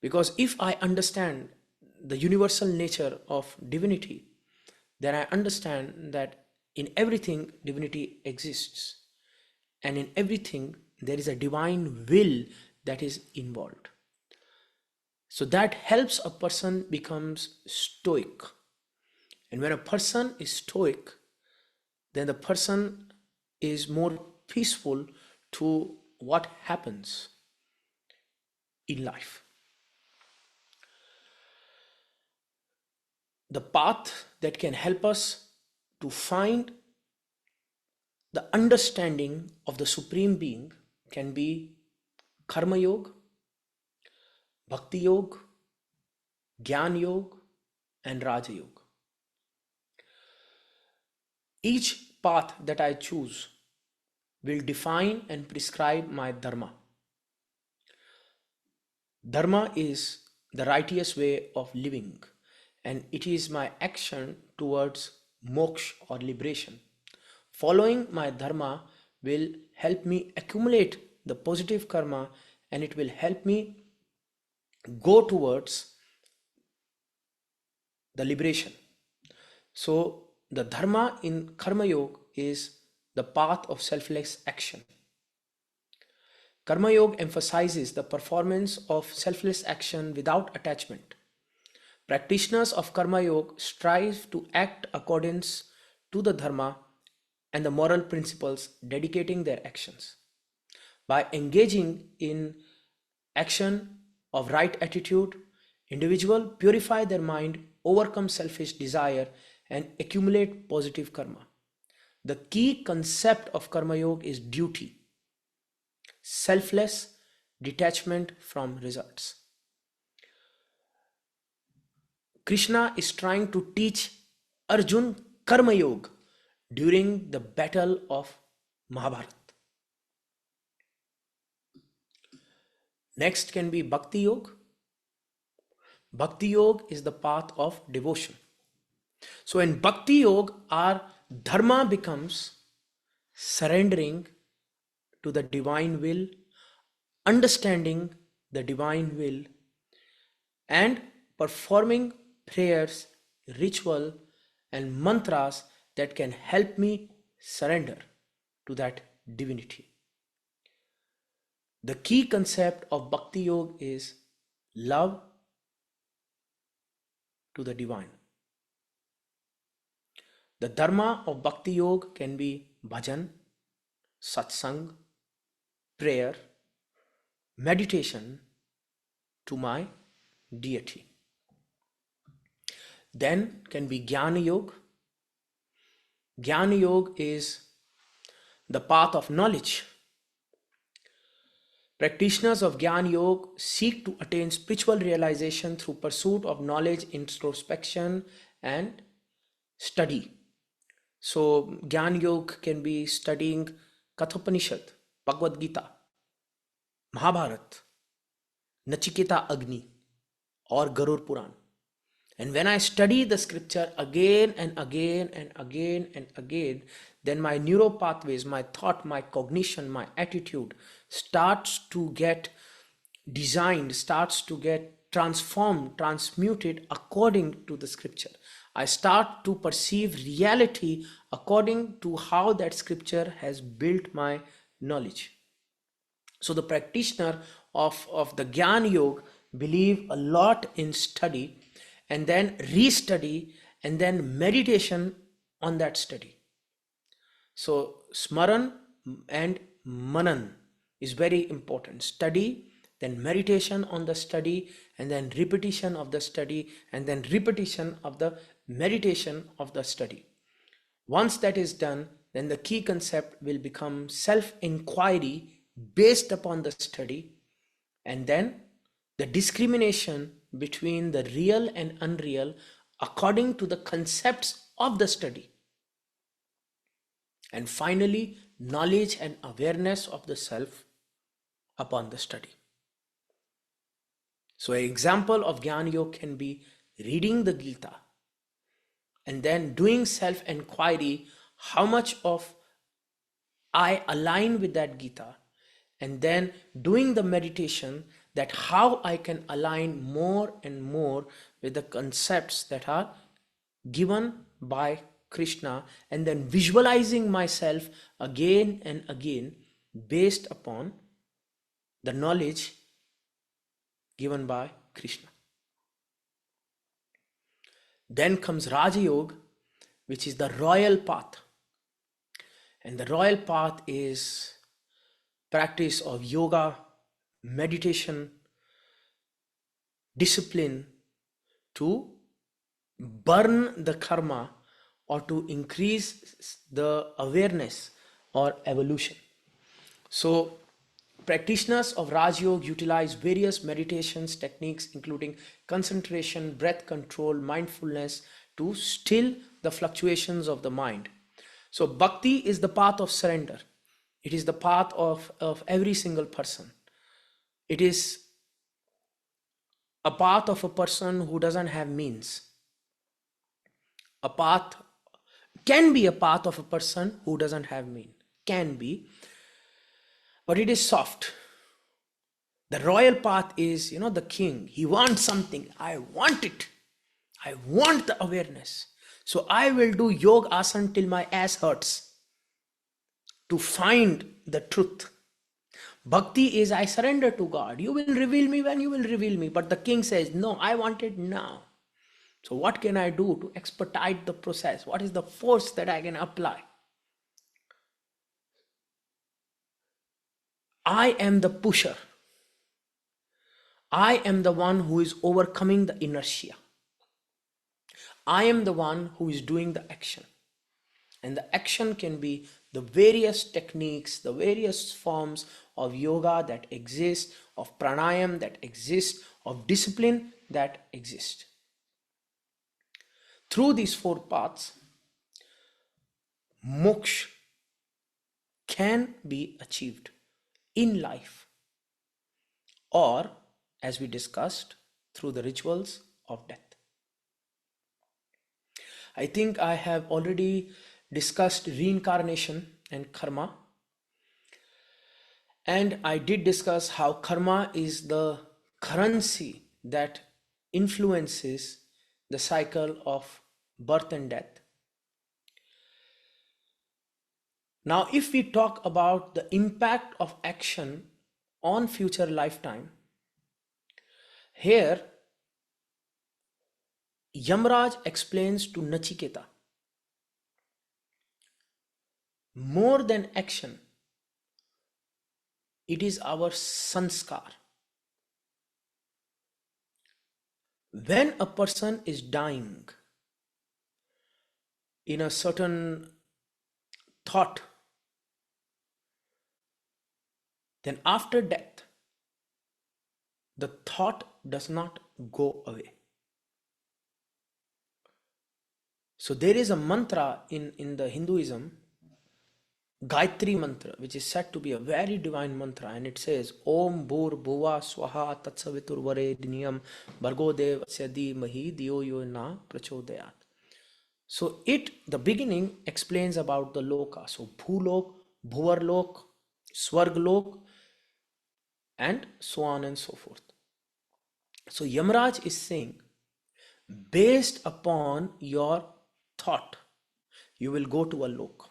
Because if I understand the universal nature of divinity, then I understand that in everything divinity exists, and in everything there is a divine will that is involved. So that helps a person becomes stoic. And when a person is stoic, then the person is more peaceful to what happens. in life. The path that can help us to find the understanding of the Supreme Being can be Karma Yoga, Bhakti Yoga, Gyan Yoga, and Raja Yoga. Each path that I choose will define and prescribe my dharma. Dharma is the righteous way of living, and it is my action towards moksha or liberation. Following my dharma will help me accumulate the positive karma, and it will help me go towards the liberation. So the dharma in Karma Yoga is the path of selfless action. Karma Yoga emphasizes the performance of selfless action without attachment. Practitioners of Karma Yoga strive to act accordance to the dharma and the moral principles, dedicating their actions. By engaging in action of right attitude, individuals purify their mind, overcome selfish desire, and accumulate positive karma. The key concept of Karma Yoga is duty, selfless detachment from results. Krishna is trying to teach Arjun Karma Yoga during the battle of Mahabharata. Next can be Bhakti Yoga. Bhakti Yoga is the path of devotion. So in Bhakti Yoga, our dharma becomes surrendering to the divine will, understanding the divine will, and performing prayers, ritual, and mantras that can help me surrender to that divinity. The key concept of Bhakti Yoga is love to the divine. The dharma of Bhakti Yoga can be bhajan, satsang, prayer, meditation to my deity. Then can be Jnana Yoga. Jnana Yoga is the path of knowledge. Practitioners of Jnana Yoga seek to attain spiritual realization through pursuit of knowledge, introspection, and study. So Jnana Yoga can be studying Kathopanishad, Bhagavad Gita, Mahabharata, Nachiketa Agni, or Garur Puran. And when I study the scripture again and again and again and again, then my neural pathways, my thought, my cognition, my attitude starts to get designed, starts to get transformed, transmuted according to the scripture. I start to perceive reality according to how that scripture has built my knowledge. So the practitioner of the Gyan Yoga believe a lot in study and then restudy and then meditation on that study. So Smaran and Manan is very important. Study, then meditation on the study, and then repetition of the study, and then repetition of the meditation of the study. Once that is done, then the key concept will become self-inquiry based upon the study, and then the discrimination between the real and unreal according to the concepts of the study. And finally, knowledge and awareness of the self upon the study. So an example of Jnana Yoga can be reading the Gita and then doing self-inquiry, how much of I align with that Gita, and then doing the meditation that how I can align more and more with the concepts that are given by Krishna, and then visualizing myself again and again based upon the knowledge given by Krishna. Then comes Raja Yoga, which is the royal path. And the royal path is practice of yoga, meditation, discipline to burn the karma or to increase the awareness or evolution. So practitioners of Raj Yoga utilize various meditations techniques including concentration, breath control, mindfulness to still the fluctuations of the mind. So bhakti is the path of surrender. It is the path of every single person. It is a path of a person who doesn't have means. A path can be a path of a person who doesn't have mean. Can be, but it is soft. The royal path is, the king. He wants something. I want it. I want the awareness. So I will do yoga asana till my ass hurts to find the truth. Bhakti is I surrender to God. You will reveal me when you will reveal me. But the king says, no, I want it now. So what can I do to expedite the process? What is the force that I can apply? I am the pusher. I am the one who is overcoming the inertia. I am the one who is doing the action. And the action can be the various techniques, the various forms of yoga that exist, of pranayam that exist, of discipline that exist. Through these four paths, moksha can be achieved in life, or as we discussed, through the rituals of death. I think I have already discussed reincarnation and karma, and I did discuss how karma is the currency that influences the cycle of birth and death. Now, if we talk about the impact of action on future lifetime, here Yamraj explains to Nachiketa, more than action, it is our sanskar. When a person is dying in a certain thought, then after death, the thought does not go away. So there is a mantra in the Hinduism, Gayatri mantra, which is said to be a very divine mantra, and it says Om Bhur Bhuva Swaha Tatsavitur Varednyam Bhargo Devasya Dhimahi Dhiyo Yo Na Prachodayat. So the beginning explains about the loka. So Bhulok, Bhuvarlok, Swarglok, and so on and so forth. So Yamraj is saying, based upon your thought, you will go to a lok.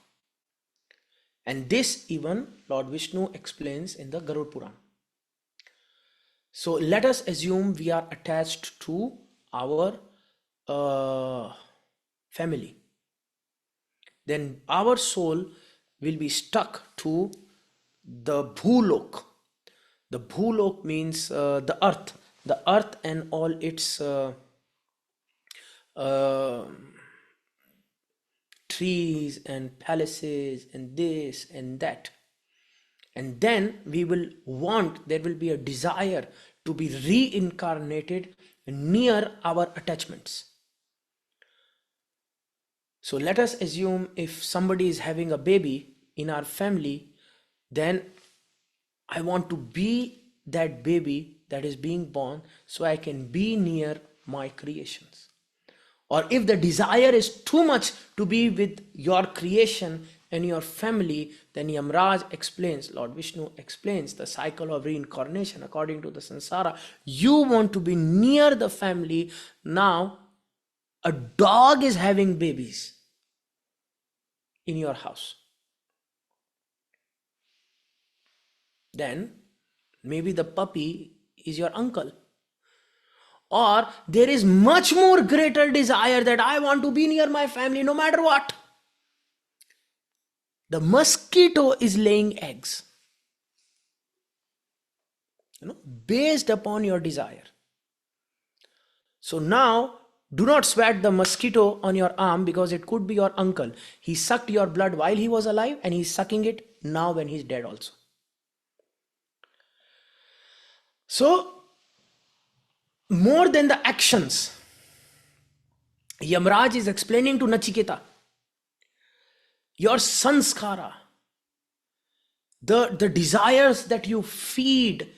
And this even Lord Vishnu explains in the Garud Puran. So let us assume we are attached to our family. Then our soul will be stuck to the Bhulok. The Bhulok means the earth and all its trees and palaces and this and that. And then there will be a desire to be reincarnated near our attachments. So let us assume if somebody is having a baby in our family, then I want to be that baby that is being born so I can be near my creations. Or if the desire is too much to be with your creation and your family, then Yamraj explains, Lord Vishnu explains the cycle of reincarnation according to the samsara. You want to be near the family. Now, a dog is having babies in your house. Then maybe the puppy is your uncle. Or there is much more greater desire that I want to be near my family no matter what. The mosquito is laying eggs, based upon your desire. So now, do not sweat the mosquito on your arm, because it could be your uncle. He sucked your blood while he was alive, and he's sucking it now when he's dead also. So, more than the actions, Yamraj is explaining to Nachiketa, your sanskara, the desires that you feed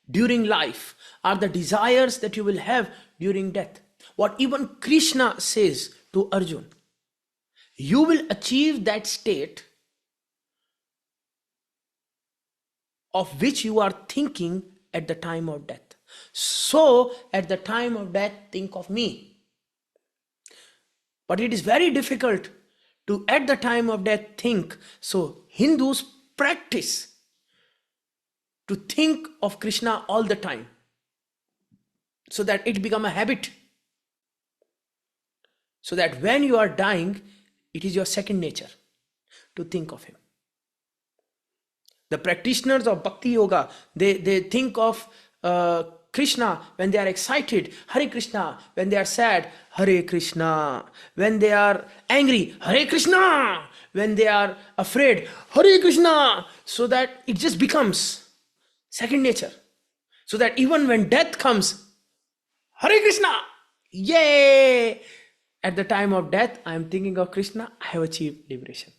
during life are the desires that you will have during death. What even Krishna says to Arjun, you will achieve that state of which you are thinking at the time of death. So, at the time of death, think of me. But it is very difficult to, at the time of death, think. So, Hindus practice to think of Krishna all the time, so that it become a habit. So that when you are dying, it is your second nature to think of him. The practitioners of Bhakti Yoga, they think of Krishna when they are excited, Hare Krishna. When they are sad, Hare Krishna. When they are angry, Hare Krishna. When they are afraid, Hare Krishna. So that it just becomes second nature. So that even when death comes, Hare Krishna. Yay! At the time of death, I am thinking of Krishna, I have achieved liberation.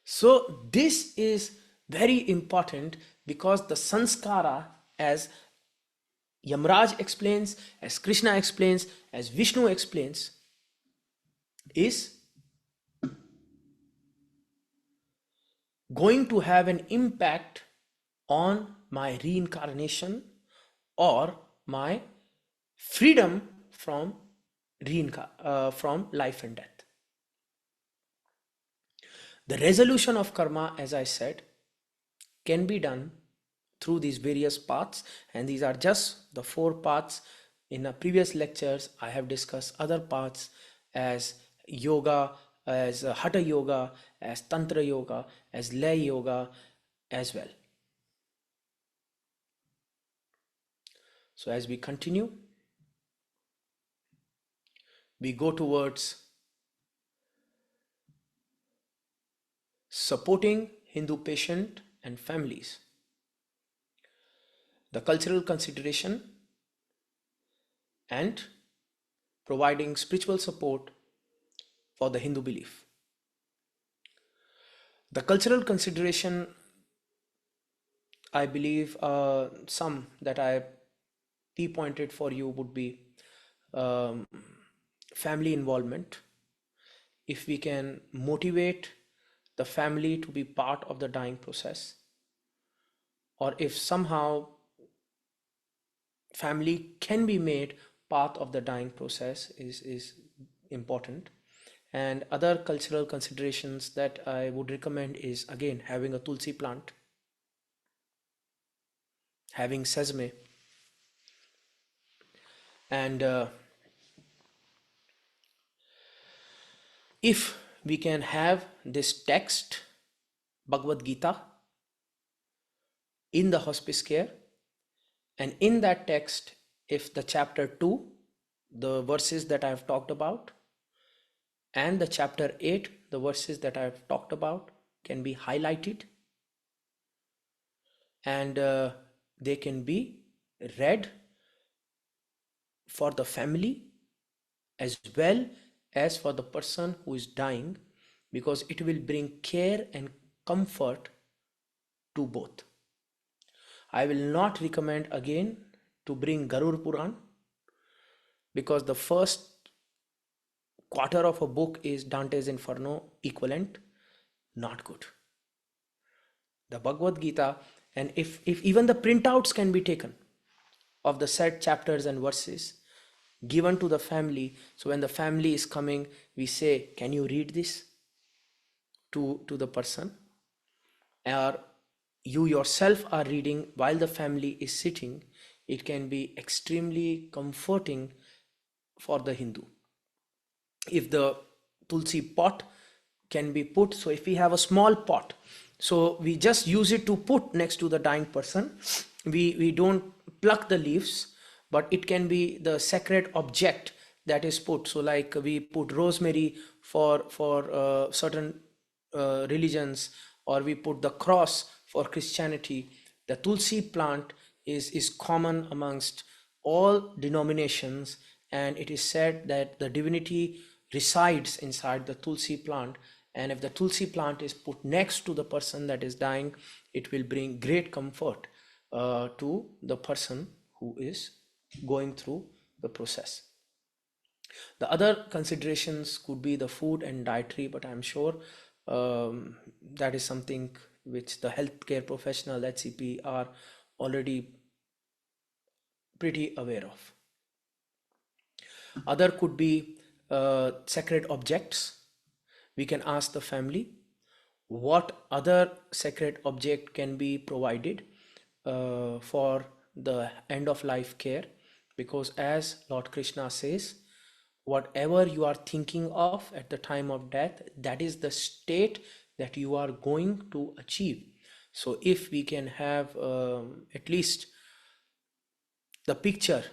So this is very important, because the sanskara, as Yamraj explains, as Krishna explains, as Vishnu explains, is going to have an impact on my reincarnation or my freedom from from life and death. The resolution of karma, as I said, can be done through these various paths, and these are just the 4 paths. In the previous lectures, I have discussed other paths as yoga, as hatha yoga, as tantra yoga, as lay yoga as well. So as we continue, we go towards supporting Hindu patient and families, the cultural consideration, and providing spiritual support for the Hindu belief. The cultural consideration, I believe, some that I pinpointed for you would be family involvement. If we can motivate the family to be part of the dying process, or if somehow family can be made part of the dying process, is important. And other cultural considerations that I would recommend is, again, having a tulsi plant, having sesame, and if we can have this text, Bhagavad Gita, in the hospice care, and in that text, if the chapter 2, the verses that I have talked about, and the chapter 8, the verses that I have talked about, can be highlighted, and they can be read for the family as well as for the person who is dying, because it will bring care and comfort to both. I will not recommend again to bring Garur Puran, because the first quarter of a book is Dante's Inferno equivalent, not good. The Bhagavad Gita, and if even the printouts can be taken of the said chapters and verses, given to the family, so when the family is coming, we say, can you read this to the person, or you yourself are reading while the family is sitting. It can be extremely comforting for the Hindu. If the tulsi pot can be put, so if we have a small pot, so we just use it to put next to the dying person. We don't pluck the leaves, but it can be the sacred object that is put. So like we put rosemary for certain religions, or we put the cross for Christianity. The tulsi plant is common amongst all denominations, and it is said that the divinity resides inside the tulsi plant. And if the tulsi plant is put next to the person that is dying, it will bring great comfort to the person who is going through the process. The other considerations could be the food and dietary, but I'm sure that is something which the healthcare professional HCP are already pretty aware of. Other could be sacred objects. We can ask the family what other sacred object can be provided for the end of life care, because as Lord Krishna says, whatever you are thinking of at the time of death, that is the state that you are going to achieve. So if we can have at least the picture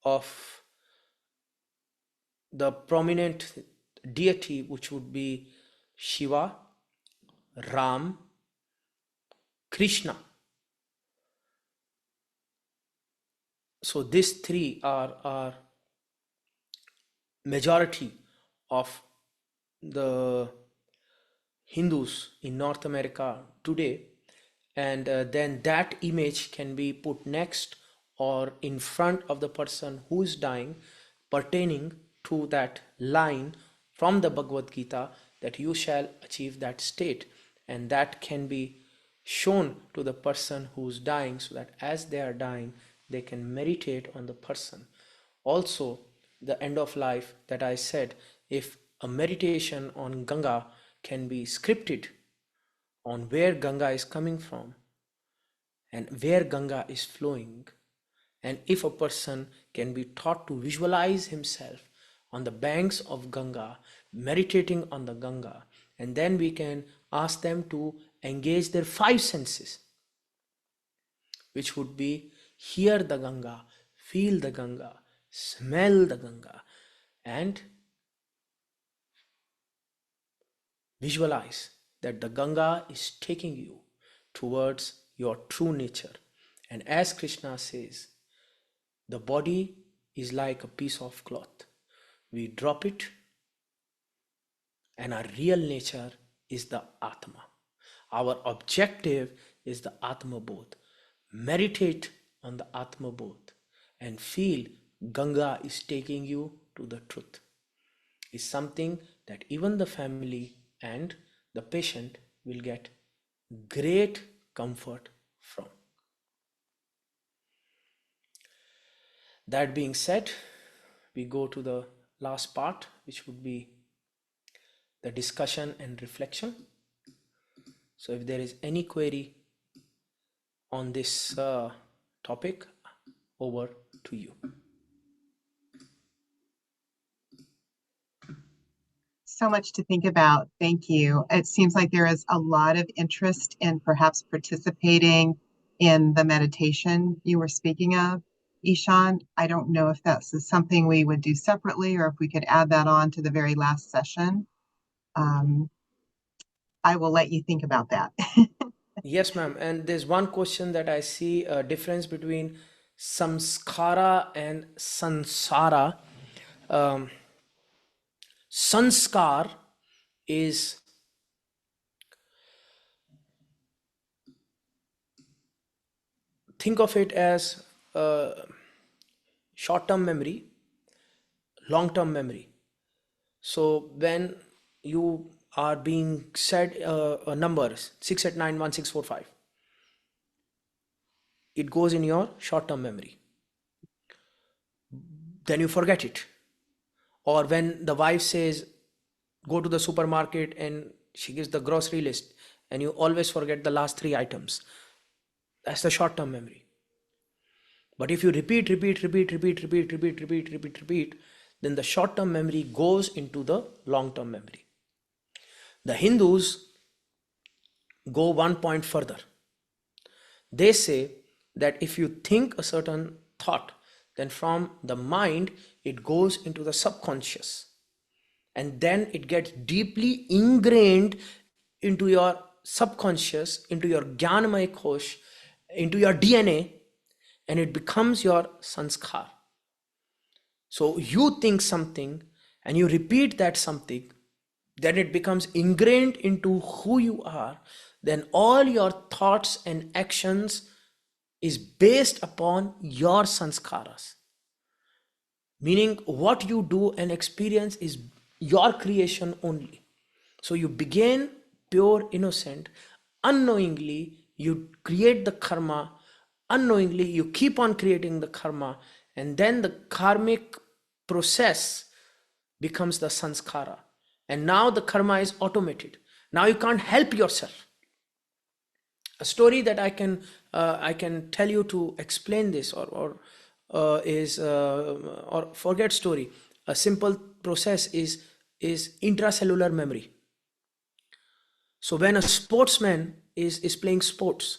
of the prominent deity, which would be Shiva, Ram, Krishna. So these three are majority of the Hindus in North America today, and then that image can be put next or in front of the person who is dying, pertaining to that line from the Bhagavad Gita that you shall achieve that state, and that can be shown to the person who's dying, so that as they are dying they can meditate on the person. Also, the end of life that I said, if a meditation on Ganga can be scripted on where Ganga is coming from and where Ganga is flowing, and if a person can be taught to visualize himself on the banks of Ganga, meditating on the Ganga, and then we can ask them to engage their five senses, which would be hear the Ganga, feel the Ganga, smell the Ganga, and visualize that the Ganga is taking you towards your true nature. And as Krishna says, the body is like a piece of cloth. We drop it, and our real nature is the Atma. Our objective is the Atma Bodh. Meditate on the Atma Bodh and feel Ganga is taking you to the truth. Is something that even the family and the patient will get great comfort from. That being said, we go to the last part, which would be the discussion and reflection. So if there is any query on this topic, over to you. So much to think about. Thank you. It seems like there is a lot of interest in perhaps participating in the meditation you were speaking of, Ishan. I don't know if that's something we would do separately or if we could add that on to the very last session. I will let you think about that. Yes, ma'am. And there's one question that I see a difference between samskara and sansara. Um, sanskar is, think of it as short-term memory, long-term memory. So when you are being said a number 6891645, it goes in your short-term memory. Then you forget it. Or when the wife says, go to the supermarket, and she gives the grocery list, and you always forget the last three items. That's the short-term memory. But if you repeat, then the short-term memory goes into the long-term memory. The Hindus go one point further. They say that if you think a certain thought, Then from the mind, it goes into the subconscious. And then it gets deeply ingrained into your subconscious, into your Jnanamay Kosh, into your DNA, and it becomes your sanskar. So you think something and you repeat that something, then it becomes ingrained into who you are. Then all your thoughts and actions is based upon your sanskaras. Meaning what you do and experience is your creation only. So you begin pure innocent, unknowingly you create the karma, unknowingly you keep on creating the karma, and then the karmic process becomes the sanskara. And now the karma is automated. Now you can't help yourself. A story that I can tell you to explain this, is or forget story. A simple process is intracellular memory. So when a sportsman is playing sports,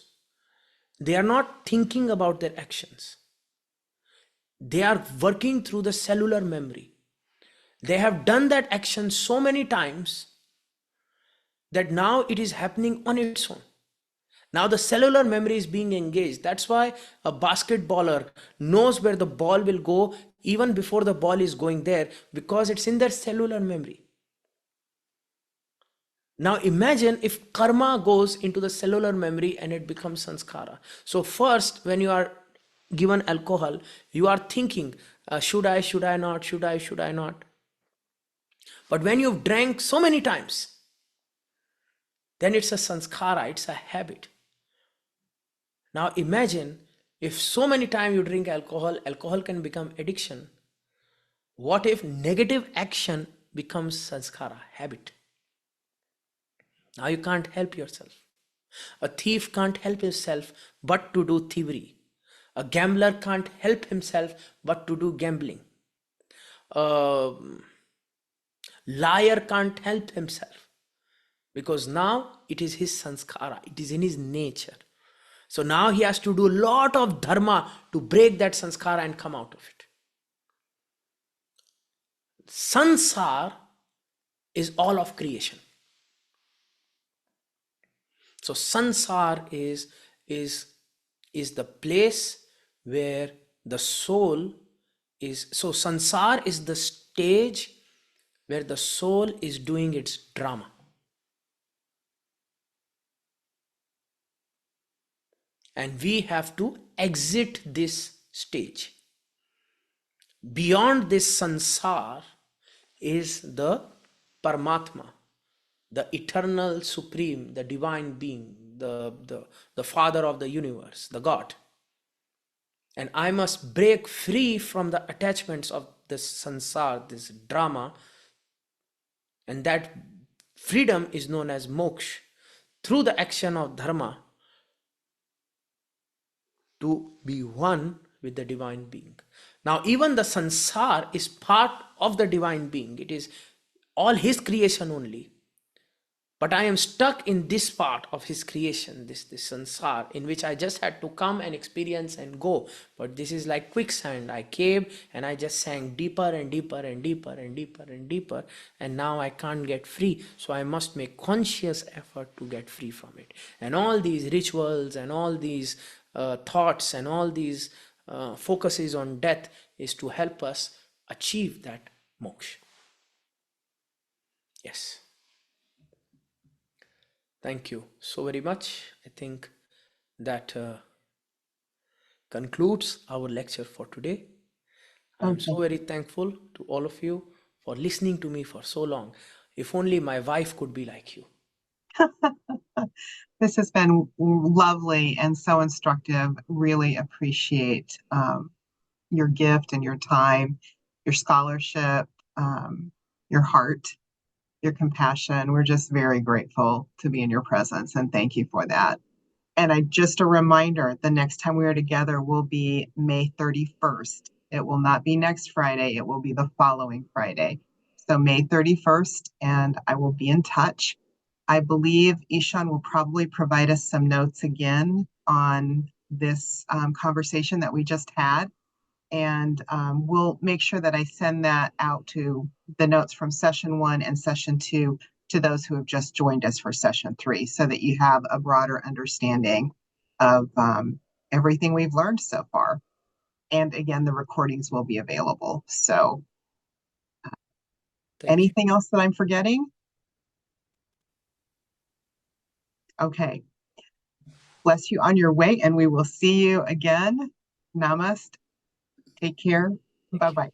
they are not thinking about their actions. They are working through the cellular memory. They have done that action so many times that now it is happening on its own. Now the cellular memory is being engaged. That's why a basketballer knows where the ball will go even before the ball is going there, because it's in their cellular memory. Now imagine if karma goes into the cellular memory and it becomes sanskara. So first, when you are given alcohol, you are thinking, should I not, should I not? But when you've drank so many times, then it's a sanskara, it's a habit. Now imagine if so many times you drink alcohol, alcohol can become addiction. What if negative action becomes sanskara, habit? Now you can't help yourself. A thief can't help himself but to do thievery. A gambler can't help himself but to do gambling. A liar can't help himself because now it is his sanskara, it is in his nature. So now he has to do a lot of dharma to break that sanskara and come out of it. Sansar is all of creation. So sansar is the place where the soul is. So sansar is the stage where the soul is doing its drama. And we have to exit this stage. Beyond this sansar is the Paramatma, the eternal supreme, the divine being, the father of the universe, the God. And I must break free from the attachments of this sansar, this drama, and that freedom is known as moksha, through the action of dharma, to be one with the divine being. Now even the sansar is part of the divine being. It is all his creation only. But I am stuck in this part of his creation, this sansar, in which I just had to come and experience and go. But this is like quicksand. I came and I just sank deeper and deeper and deeper and deeper and deeper. And now I can't get free. So I must make conscious effort to get free from it. And all these rituals and all these thoughts and all these focuses on death is to help us achieve that moksha. Yes. Thank you so very much. I think that concludes our lecture for today. I'm so very thankful to all of you for listening to me for so long. If only my wife could be like you. This has been lovely and so instructive. Really appreciate your gift and your time, your scholarship, your heart, your compassion. We're just very grateful to be in your presence, and thank you for that. And just a reminder, the next time we are together will be May 31st. It will not be next Friday. It will be the following Friday. So May 31st, and I will be in touch. I believe Ishan will probably provide us some notes again on this conversation that we just had. And we'll make sure that I send that out to the notes from session 1 and session 2 to those who have just joined us for session 3, so that you have a broader understanding of everything we've learned so far. And again, the recordings will be available. So Thank you. anything else that I'm forgetting? Okay. Bless you on your way, and we will see you again. Namaste. Take care. Thank you. Bye-bye.